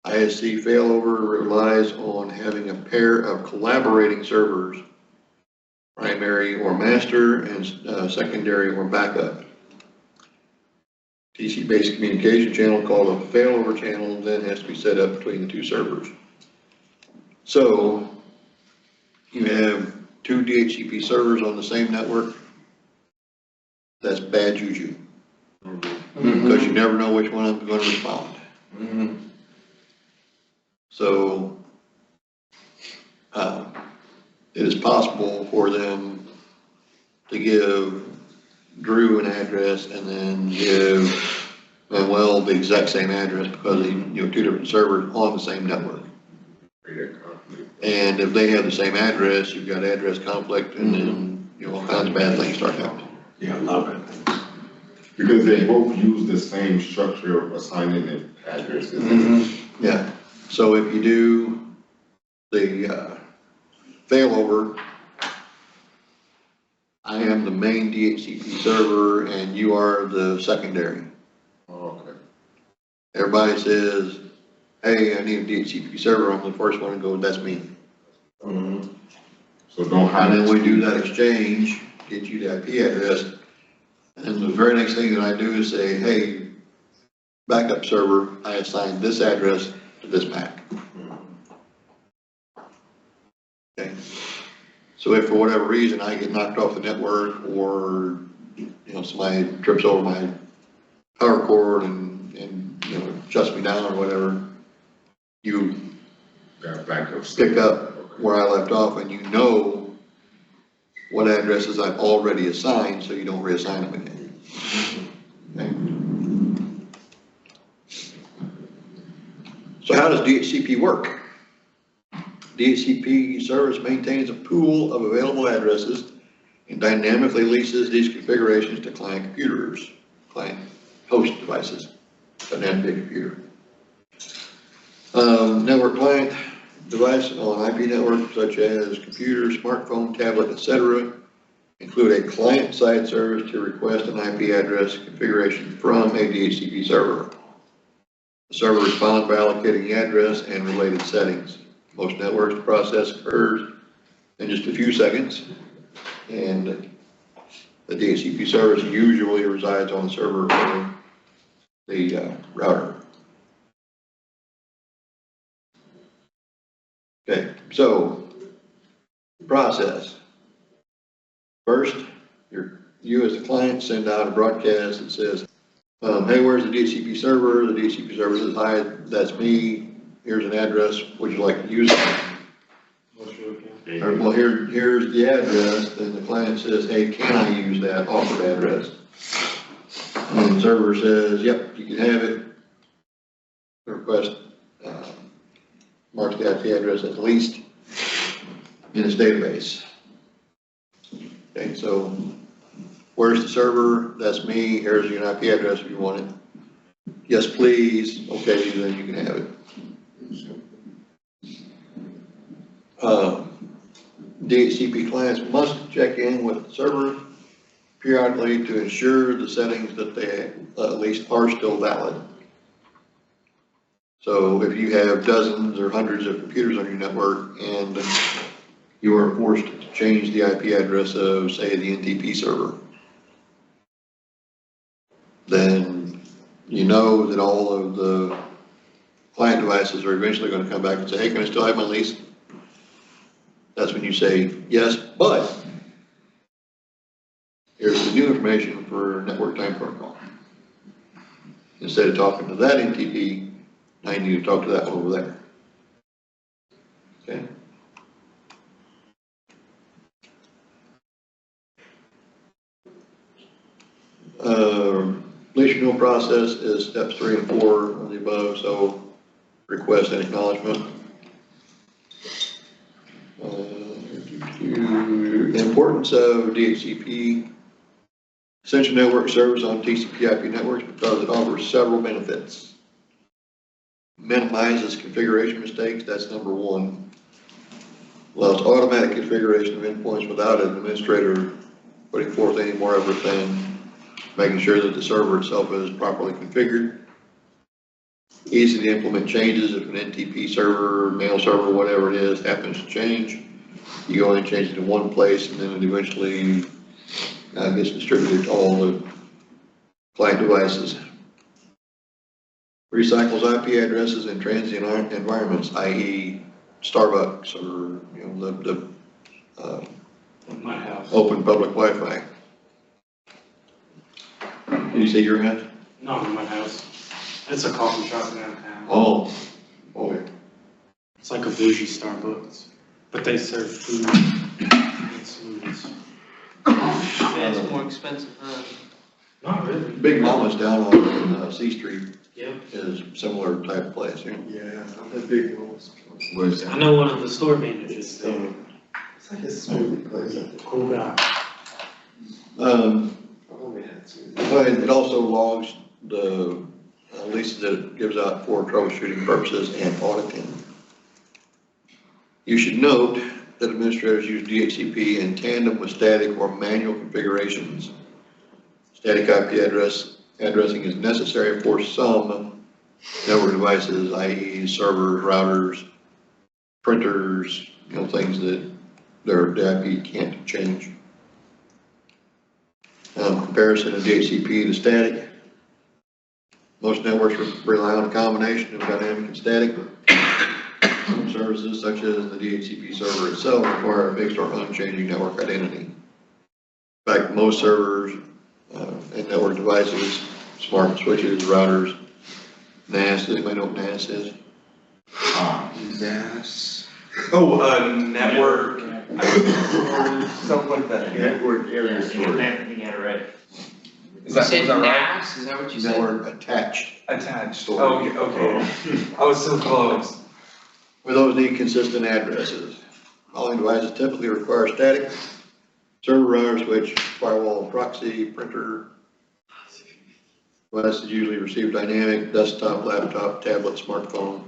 Speaker 1: ISC failover relies on having a pair of collaborating servers, primary or master, and secondary or backup. TCP-based communication channel called a failover channel then has to be set up between the two servers. So you have two DHCP servers on the same network. That's bad juju, because you never know which one is going to respond.
Speaker 2: Mm-hmm.
Speaker 1: So it is possible for them to give Drew an address and then give Manuel the exact same address because they, two different servers on the same network. And if they have the same address, you've got address conflict and then, all kinds of bad things start happening.
Speaker 2: Yeah, a lot of it.
Speaker 7: Because they both use the same structure of assigning the addresses.
Speaker 1: Yeah, so if you do the failover, I am the main DHCP server and you are the secondary.
Speaker 7: Oh, okay.
Speaker 1: Everybody says, hey, I need a DHCP server, I'm the first one to go, that's me.
Speaker 7: So don't hide
Speaker 1: And
Speaker 7: it.
Speaker 1: then we do that exchange, get you the IP address, and the very next thing that I do is say, hey, backup server, I assign this address to this MAC. Okay, so if for whatever reason I get knocked off the network or, somebody trips over my power cord and shuts me down or whatever, you
Speaker 7: Got backup.
Speaker 1: pick up where I left off and you know what addresses I've already assigned, so you don't reassign them again. Okay. So how does DHCP work? DHCP service maintains a pool of available addresses and dynamically leases these configurations to client computers, client host devices, doesn't have to be a computer. Network client device on IP networks such as computer, smartphone, tablet, etc. include a client-side service to request an IP address configuration from a DHCP server. The server responds by allocating the address and related settings. Most networks, the process occurs in just a few seconds, and the DHCP service usually resides on the server or the router. Okay, so process. First, you as the client send out a broadcast that says, hey, where's the DHCP server? The DHCP server says, hi, that's me. Here's an address. Would you like to use it? Or, well, here's the address. Then the client says, hey, can I use that offered address? And the server says, yep, you can have it. The request marks the IP address at least in its database. Okay, so where's the server? That's me. Here's your IP address if you want it. Yes, please. Okay, then you can have it. DHCP clients must check in with the server periodically to ensure the settings that they at least are still valid. So if you have dozens or hundreds of computers on your network and you are forced to change the IP address of, say, the NTP server, then you know that all of the client devices are eventually going to come back and say, hey, can I still have my lease? That's when you say, yes, but here's the new information for network time protocol. Instead of talking to that NTP, now you need to talk to that one over there. Okay? Lease renewal process is steps 3 and 4 on the above, so request and acknowledgement. Importance of DHCP Essential Network serves on TCP/IP networks because it offers several benefits. Minimizes configuration mistakes, that's number one. Allows automatic configuration of endpoints without an administrator putting forth any more effort than making sure that the server itself is properly configured. Easy to implement changes if an NTP server, mail server, whatever it is, happens to change. You go in and change it in one place and then it eventually gets distributed to all the client devices. Recycles IP addresses in transient environments, i.e. Starbucks or the
Speaker 6: My house.
Speaker 1: open public Wi-Fi. Did you say your house?
Speaker 6: No, in my house. It's a coffee shop downtown.
Speaker 1: Oh, okay.
Speaker 6: It's like a bougie Starbucks, but they serve food and smoothies.
Speaker 3: Yeah, it's more expensive, huh?
Speaker 6: Not really.
Speaker 1: Big Mama's down on C Street
Speaker 6: Yep.
Speaker 1: is similar type of place, yeah.
Speaker 4: Yeah, the big ones.
Speaker 7: Was
Speaker 6: I know one of the store managers there,
Speaker 4: It's like a smoothie place.
Speaker 6: cool guy.
Speaker 4: Oh, man, it's smoothie.
Speaker 1: But it also logs the leases that it gives out for troubleshooting purposes and auditing. You should note that administrators use DHCP in tandem with static or manual configurations. Static IP addressing is necessary for some network devices, i.e. servers, routers, printers, things that the IP can't change. Comparison of DHCP to static. Most networks rely on a combination of dynamic and static. Some services, such as the DHCP server itself, require a fixed or unchanging network identity. In fact, most servers and network devices, smart switches, routers, NAS, anybody know what NAS is?
Speaker 4: NAS. Oh, network, something like that.
Speaker 7: network area
Speaker 5: I
Speaker 7: storage.
Speaker 5: think you had it right.
Speaker 4: Is that,
Speaker 3: You
Speaker 4: was
Speaker 3: said
Speaker 4: that right?
Speaker 3: NAS, is that what you said?
Speaker 1: Network attached.
Speaker 4: Attached.
Speaker 1: Storage.
Speaker 4: Oh, okay. I was so close.
Speaker 1: Where those need consistent addresses. Calling devices typically require static, server, router, switch, firewall, proxy, printer. Devices usually receive dynamic, desktop, laptop, tablet, smartphone.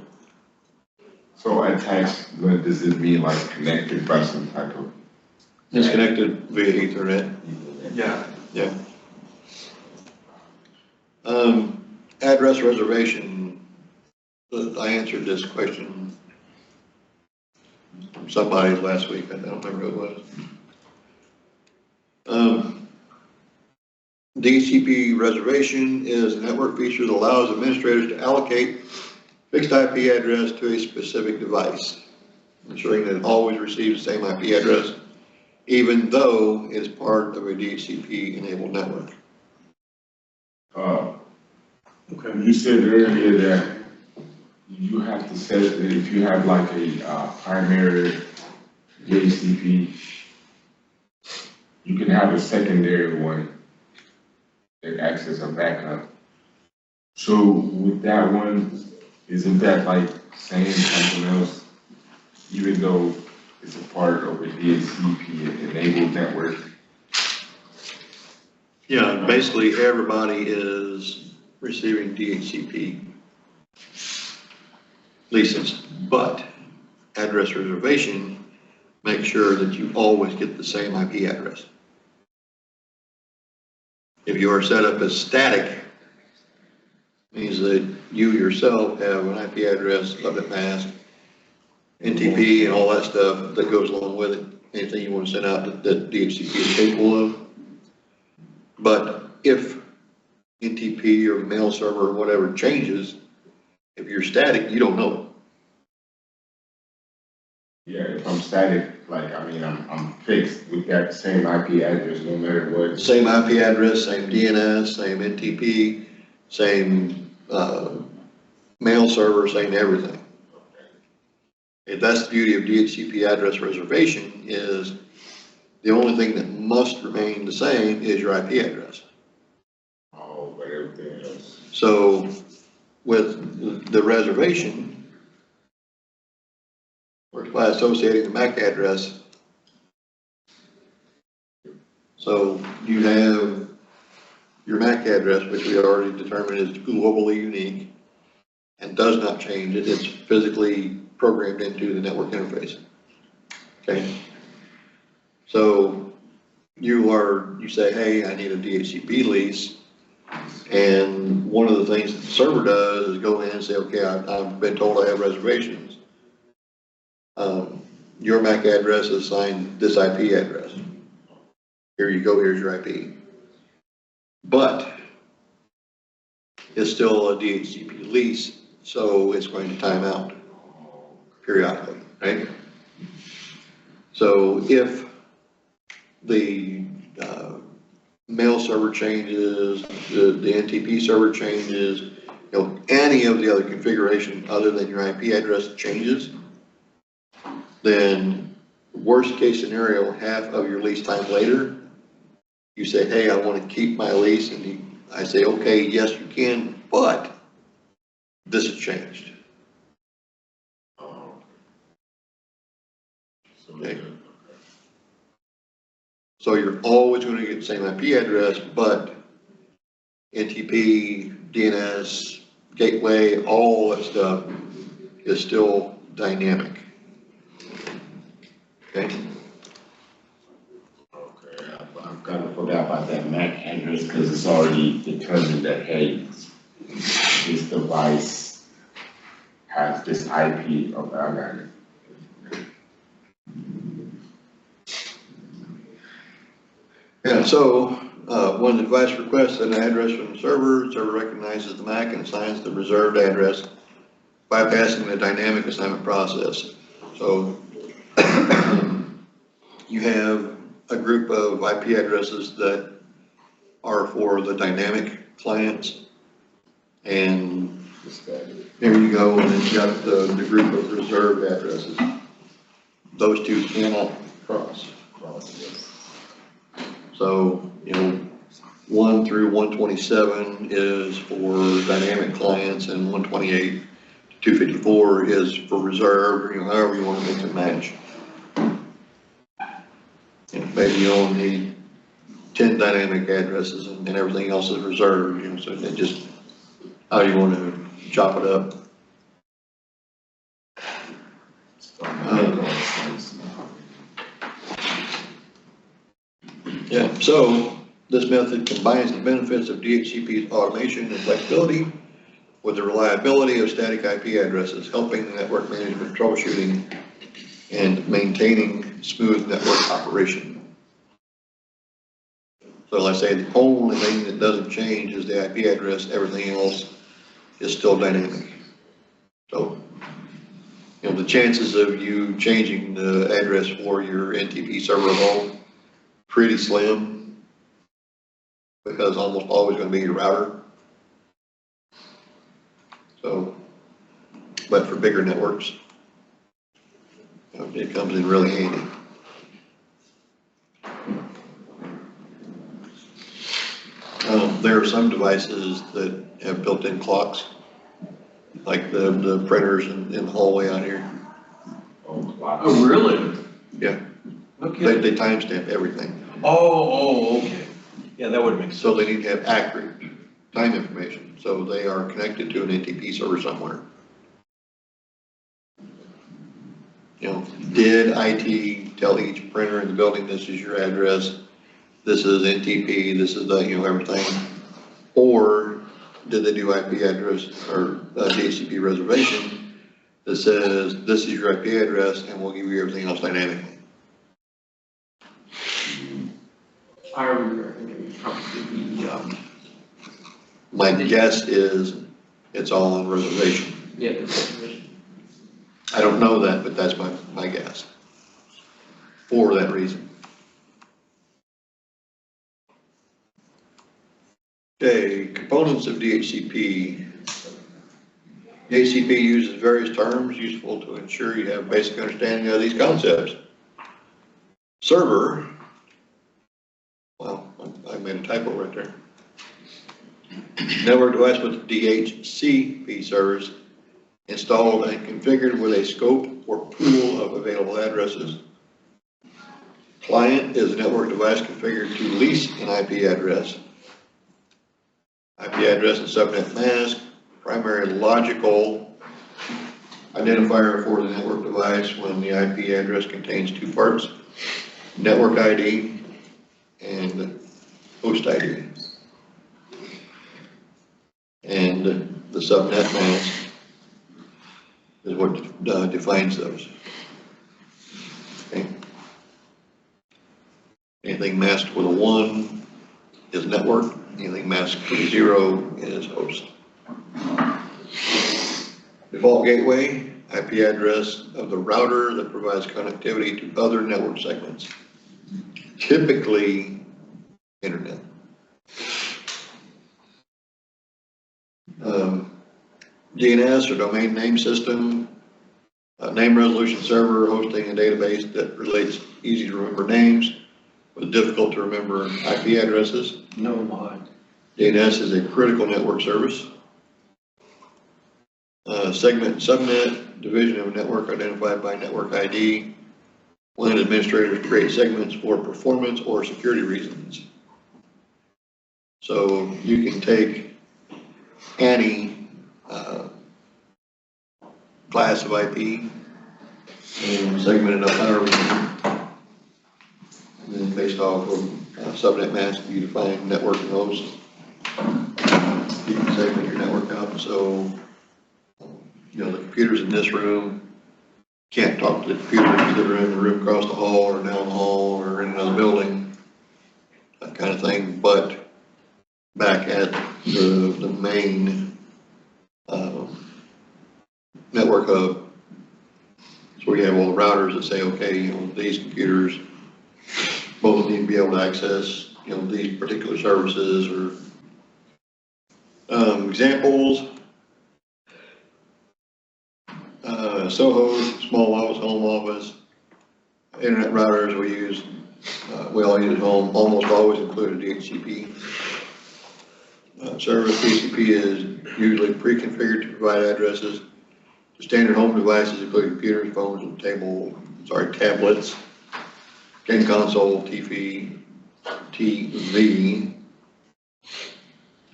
Speaker 7: So attached, what does it mean, like connected by some type of?
Speaker 1: Disconnected via Ethernet.
Speaker 4: Yeah.
Speaker 1: Address reservation. I answered this question from somebody last week, I don't remember who it was. DHCP reservation is a network feature that allows administrators to allocate fixed IP address to a specific device, ensuring that it always receives the same IP address, even though it is part of a DHCP-enabled network.
Speaker 7: Okay, you said earlier that you have to set, that if you have like a primary DHCP, you can have a secondary one that acts as a backup. So with that one, isn't that like saying something else, even though it's a part of a DHCP enabled network?
Speaker 1: Yeah, basically everybody is receiving DHCP leases, but address reservation makes sure that you always get the same IP address. If you are set up as static, means that you yourself have an IP address, limit mask, NTP and all that stuff that goes along with it, anything you want to send out that DHCP is capable of. But if NTP or mail server or whatever changes, if you're static, you don't know it.
Speaker 7: Yeah, if I'm static, like, I mean, I'm fixed with that same IP address, no matter what.
Speaker 1: Same IP address, same DNS, same NTP, same mail server, same everything. And that's the beauty of DHCP address reservation, is the only thing that must remain the same is your IP address.
Speaker 7: Oh, but everything else.
Speaker 1: So with the reservation, works by associating the MAC address. So you have your MAC address, which we already determined is globally unique and does not change it. It's physically programmed into the network interface. Okay. So you say, hey, I need a DHCP lease. And one of the things that the server does is go in and say, okay, I've been told I have reservations. Your MAC address is assigned this IP address. Here you go, here's your IP. But it's still a DHCP lease, so it's going to time out periodically, right? So if the mail server changes, the NTP server changes, any of the other configuration other than your IP address changes, then worst case scenario, half of your lease time later, you say, hey, I want to keep my lease, and I say, okay, yes, you can, but this has changed.
Speaker 7: Oh. So,
Speaker 1: Okay. So you're always gonna get the same IP address, but NTP, DNS, gateway, all that stuff is still dynamic. Okay?
Speaker 7: okay, I kind of forgot about that MAC address because it's already determined that, hey, this device has this IP. Okay, I got it.
Speaker 1: Yeah, so, when the device requests an address from the server recognizes the MAC and assigns the reserved address, bypassing the dynamic assignment process. So, you have a group of IP addresses that are for the dynamic clients. And there you go, and then you got the group of reserved addresses. Those two cannot cross. So, 1 through 127 is for dynamic clients, and 128 to 254 is for reserve, however you want to mix and match. Maybe you only need 10 dynamic addresses and everything else is reserved, so it just, how you want to chop it up. Yeah, so this method combines the benefits of DHCP's automation and flexibility with the reliability of static IP addresses, helping network management troubleshooting and maintaining smooth network operation. So like I say, the only thing that doesn't change is the IP address, everything else is still dynamic. So, the chances of you changing the address for your NTP server home, pretty slim, because almost always gonna be your router. So, but for bigger networks, it comes in really handy. There are some devices that have built-in clocks, like the printers in the hallway out here.
Speaker 2: Oh, really?
Speaker 1: Yeah.
Speaker 2: Okay.
Speaker 1: They timestamp everything.
Speaker 2: Oh, okay. Yeah, that would make sense.
Speaker 1: So they need to have accurate time information. So they are connected to an NTP server somewhere. Did IT tell each printer in the building, this is your address, this is NTP, this is everything? Or did they do IP address or DHCP reservation that says, this is your IP address and we'll give you everything else dynamically?
Speaker 3: I remember, I think it was probably the,
Speaker 1: My guess is it's all on reservation.
Speaker 3: yeah, the reservation.
Speaker 1: I don't know that, but that's my guess. For that reason. Okay, components of DHCP. DHCP uses various terms useful to ensure you have basic understanding of these concepts. Server, well, I made a typo right there. Network device with DHCP servers installed and configured with a scope or pool of available addresses. Client is a network device configured to lease an IP address. IP address and subnet mask, primary logical identifier for the network device when the IP address contains two parts, network ID and host ID. And the subnet mask is what defines those. Okay. Anything masked with a 1 is network, anything masked with a 0 is host. Default gateway, IP address of the router that provides connectivity to other network segments, typically internet. DNS or domain name system, name resolution server hosting a database that relates easy to remember names. with difficult to remember IP addresses.
Speaker 2: No, why?
Speaker 1: DNS is a critical network service. Segment, subnet, division of a network identified by network ID, when administrators create segments for performance or security reasons. So you can take any class of IP and segment it up however you want. And then based off of subnet mask, you define network and host. You can segment your network out, so you know, the computers in this room can't talk to the computers that are in the room across the hall or down the hall or in another building, that kind of thing. But back at the main network hub, it's where you have all the routers that say, okay, you know, these computers both need to be able to access, you know, these particular services or examples. Soho, small office, home office, internet routers we use, we all use at home, almost always include a DHCP service. DHCP is usually pre-configured to provide addresses to standard home devices, including computers, phones, and tablets, game console, TV,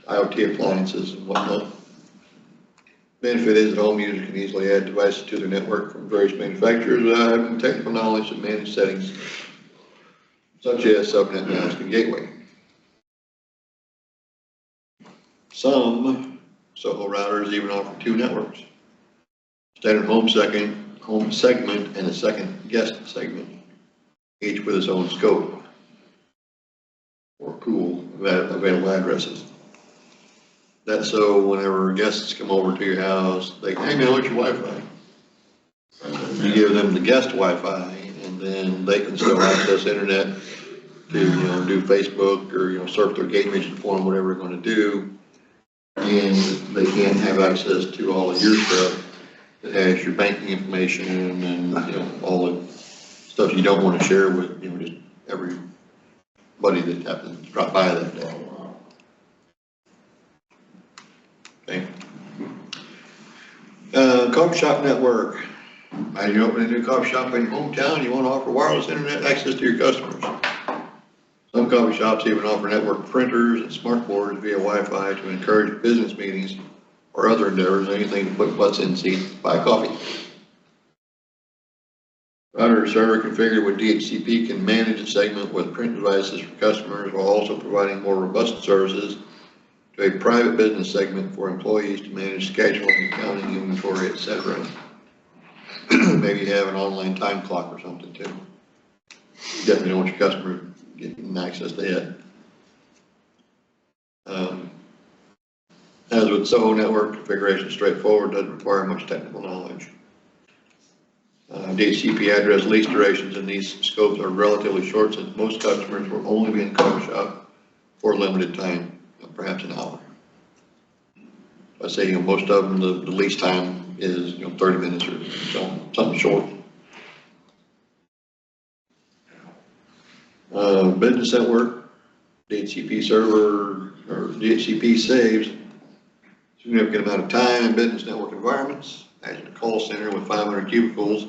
Speaker 1: IoT appliances, and whatnot. Benefit is that home users can easily add devices to their network from various manufacturers without having technical knowledge to manage settings such as subnet mask and gateway. Some SOHO routers even offer two networks: standard home segment and a second guest segment, each with its own scope or pool of available addresses. That's so whenever guests come over to your house, they can, hey man, what's your Wi-Fi? You give them the guest Wi-Fi, and then they can still access internet to, you know, do Facebook or, you know, surf their game engine for them, whatever they're going to do. And they can't have access to all of your stuff that has your banking information and, you know, all the stuff you don't want to share with, you know, just everybody that happens to drop by that day. Okay. Coffee shop network. As you open a new coffee shop in your hometown, you want to offer wireless internet access to your customers. Some coffee shops even offer network printers and smart boards via Wi-Fi to encourage business meetings or other endeavors, anything to put butts in seats, buy coffee. Router server configured with DHCP can manage a segment with print devices for customers while also providing more robust services to a private business segment for employees to manage scheduling, accounting, inventory, etc. Maybe you have an online time clock or something too. You definitely don't want your customer getting access to it. As with SOHO network, configuration is straightforward, doesn't require much technical knowledge. DHCP address lease durations in these scopes are relatively short, since most customers will only be in coffee shop for a limited time, perhaps an hour. I say, you know, most of them, the lease time is, you know, 30 minutes or something short. Business network, DHCP server, or DHCP saves significant amount of time in business network environments. Imagine a call center with 500 cubicles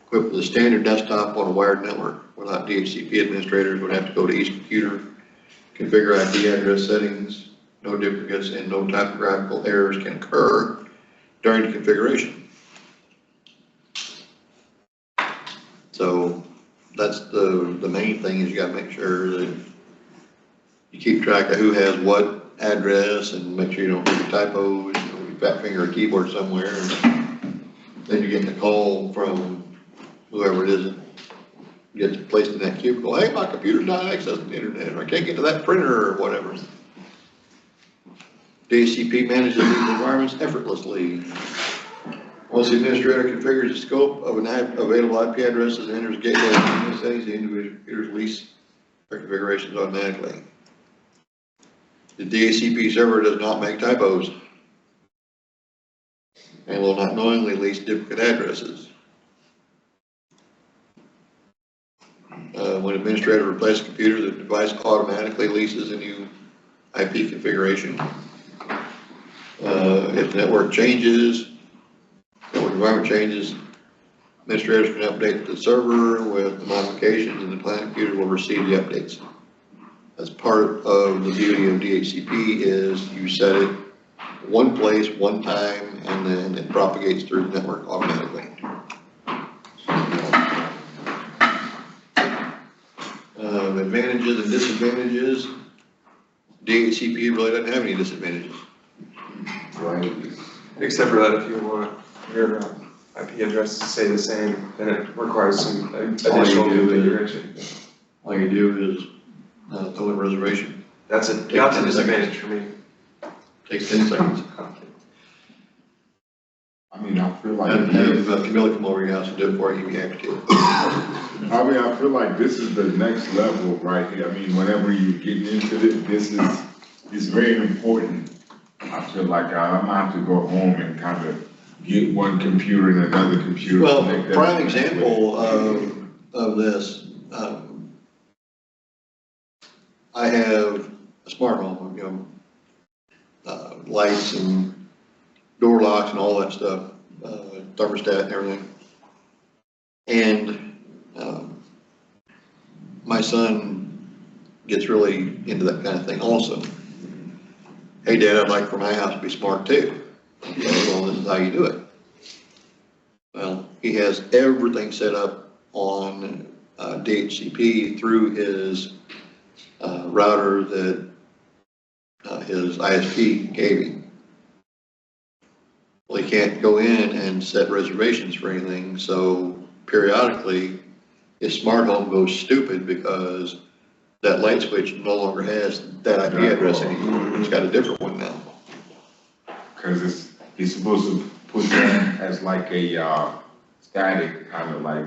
Speaker 1: equipped with a standard desktop on a wired network. Without DHCP, administrators would have to go to each computer, configure IP address settings. No duplicates and no typographical errors can occur during the configuration. So that's the main thing, is you gotta make sure that you keep track of who has what address and make sure you don't do your typos, you know, you fat finger a keyboard somewhere, and then you're getting a call from whoever it is that gets placed in that cubicle. Hey, my computer's not accessing the internet, or I can't get to that printer or whatever. DHCP manages these environments effortlessly. Once the administrator configures the scope of an available IP addresses and enters gateway settings, the individual computer's lease their configurations automatically. The DHCP server does not make typos and will not knowingly lease duplicate addresses. When administrator replaces a computer, the device automatically leases a new IP configuration. If the network changes, network environment changes, administrators can update the server with the modifications and the client computer will receive the updates. That's part of the beauty of DHCP is you set it one place, one time, and then it propagates through the network automatically. Advantages and disadvantages. DHCP really doesn't have any disadvantages.
Speaker 7: Right.
Speaker 4: Except for that if you want your IP address to stay the same, then it requires some additional configuration.
Speaker 1: All you do is fill a reservation.
Speaker 4: That's a disadvantage for me.
Speaker 1: Takes 10 seconds.
Speaker 7: I mean, I feel like.
Speaker 1: And have Camilla come over your house and do it for you if you have to.
Speaker 7: I mean, I feel like this is the next level right here. I mean, whenever you get into this is very important. I feel like I'm gonna have to go home and kind of get one computer and another computer.
Speaker 1: Well,
Speaker 7: connect that
Speaker 1: prime
Speaker 7: together.
Speaker 1: example of this, I have a smart home, you know, lights and door locks and all that stuff, thermostat and everything. And my son gets really into that kind of thing also. Hey Dad, I'd like for my house to be smart too. Okay, well, this is how you do it. Well, he has everything set up on DHCP through his router that his ISP gave him. Well, he can't go in and set reservations for anything, so periodically his smart home goes stupid because that light switch no longer has that IP address anymore. It's got a different one now.
Speaker 7: Cause he's supposed to put that as like a static, kind of like,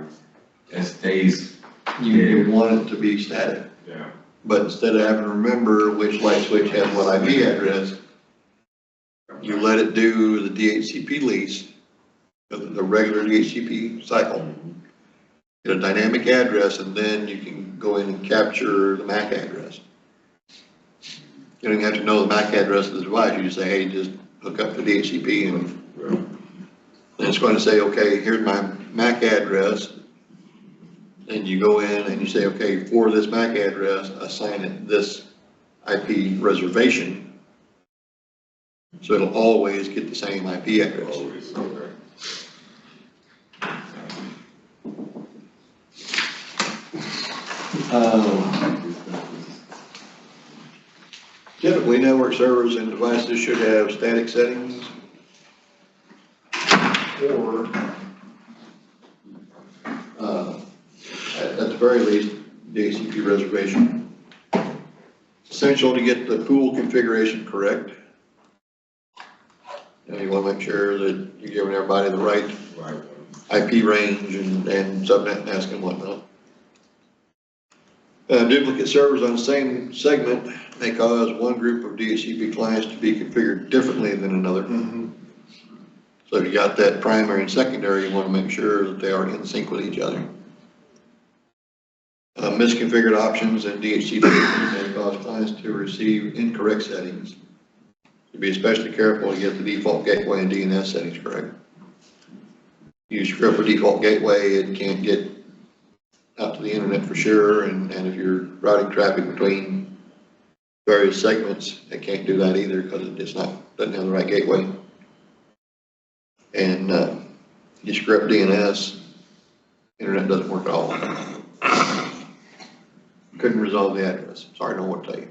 Speaker 7: it stays.
Speaker 1: You want it to be static,
Speaker 7: Yeah.
Speaker 1: but instead of having to remember which light switch has what IP address, you let it do the DHCP lease, the regular DHCP cycle, get a dynamic address, and then you can go in and capture the MAC address. You don't even have to know the MAC address of the device. You just say, hey, just hook up the DHCP, and it's going to say, okay, here's my MAC address. And you go in and you say, okay, for this MAC address, assign it this IP reservation. So it'll always get the same IP address.
Speaker 7: Always, okay.
Speaker 1: Typically, network servers and devices should have static settings or at the very least, DHCP reservation. Essential to get the pool configuration correct. You want to make sure that you're giving everybody the right
Speaker 7: Right.
Speaker 1: IP range and subnet mask and whatnot. Duplicate servers on the same segment may cause one group of DHCP clients to be configured differently than another. So if you got that primary and secondary, you want to make sure that they are in sync with each other. Misconfigured options in DHCP may cause clients to receive incorrect settings. To be especially careful to get the default gateway and DNS settings correct. You screw up a default gateway, it can't get out to the internet for sure, and if you're routing traffic between various segments, it can't do that either because it just doesn't have the right gateway. And you screw up DNS, internet doesn't work at all. Couldn't resolve the address. Sorry, I don't know what to tell you.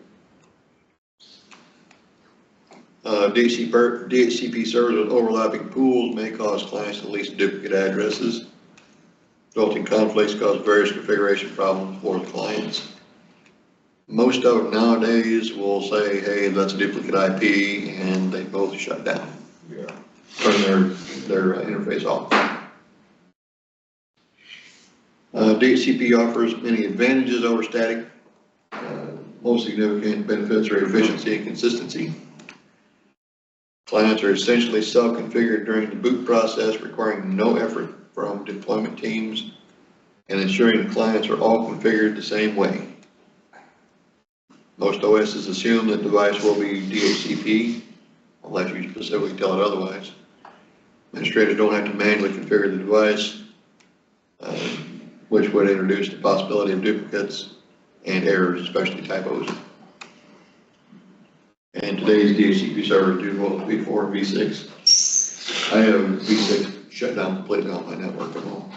Speaker 1: DHCP servers with overlapping pools may cause clients to lease duplicate addresses. Resulting conflicts cause various configuration problems for the clients. Most of them nowadays will say, hey, that's a duplicate IP, and they both shut down.
Speaker 7: Yeah.
Speaker 1: Turn their interface off. DHCP offers many advantages over static. Most significant benefits are efficiency and consistency. Clients are essentially self-configured during the boot process, requiring no effort from deployment teams. and ensuring clients are all configured the same way. Most OSs assume the device will be DHCP, unless you specifically tell it otherwise. Administrators don't have to manually configure the device, which would introduce the possibility of duplicates and errors, especially typos. And today's DHCP servers do both V4 and V6. I have V6 shut down completely on my network at home.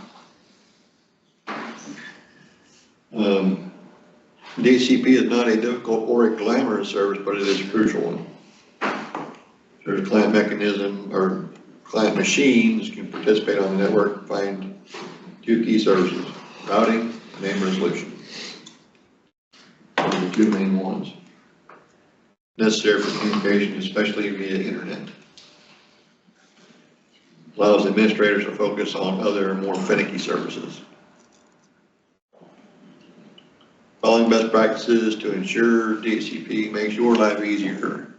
Speaker 1: DHCP is not a difficult or a glamorous service, but it is a crucial one. There's a client mechanism or client machines can participate on the network and find two key services, routing and name resolution. Those are the two main ones necessary for communication, especially via internet. Allows administrators to focus on other more finicky services. Following best practices to ensure DHCP makes your life easier.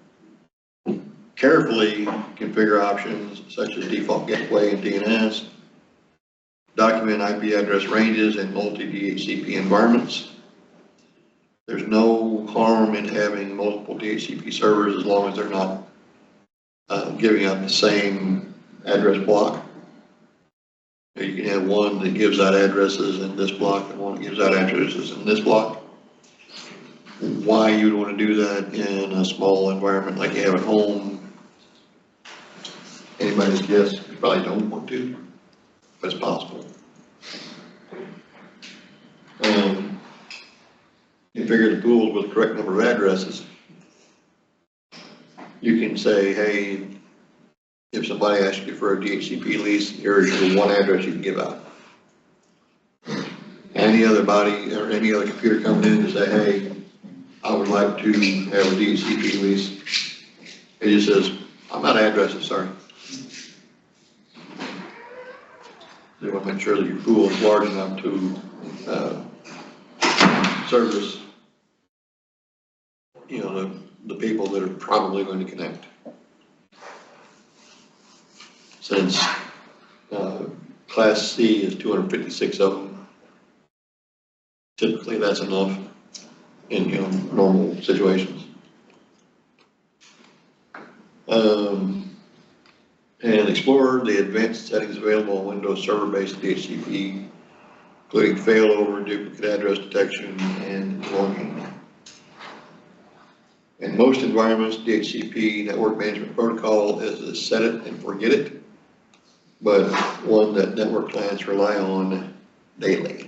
Speaker 1: Carefully configure options such as default gateway and DNS. Document IP address ranges in multi-DHCP environments. There's no harm in having multiple DHCP servers as long as they're not giving up the same address block. You can have one that gives out addresses in this block and one that gives out addresses in this block. Why you'd want to do that in a small environment like you have at home, anybody's guess. You probably don't want to, but it's possible. Configure the pools with the correct number of addresses. You can say, hey, if somebody asks you for a DHCP lease, here's the one address you can give out. Any other body or any other computer coming in to say, hey, I would like to have a DHCP lease. It just says, I'm out of addresses, sorry. You want to make sure that your pool is large enough to service, you know, the people that are probably going to connect. Since Class C is 256 of them, typically that's enough in, you know, normal situations. And explore the advanced settings available on Windows server-based DHCP, including failover, duplicate address detection, and logging. In most environments, DHCP network management protocol is a set it and forget it, but one that network clients rely on daily.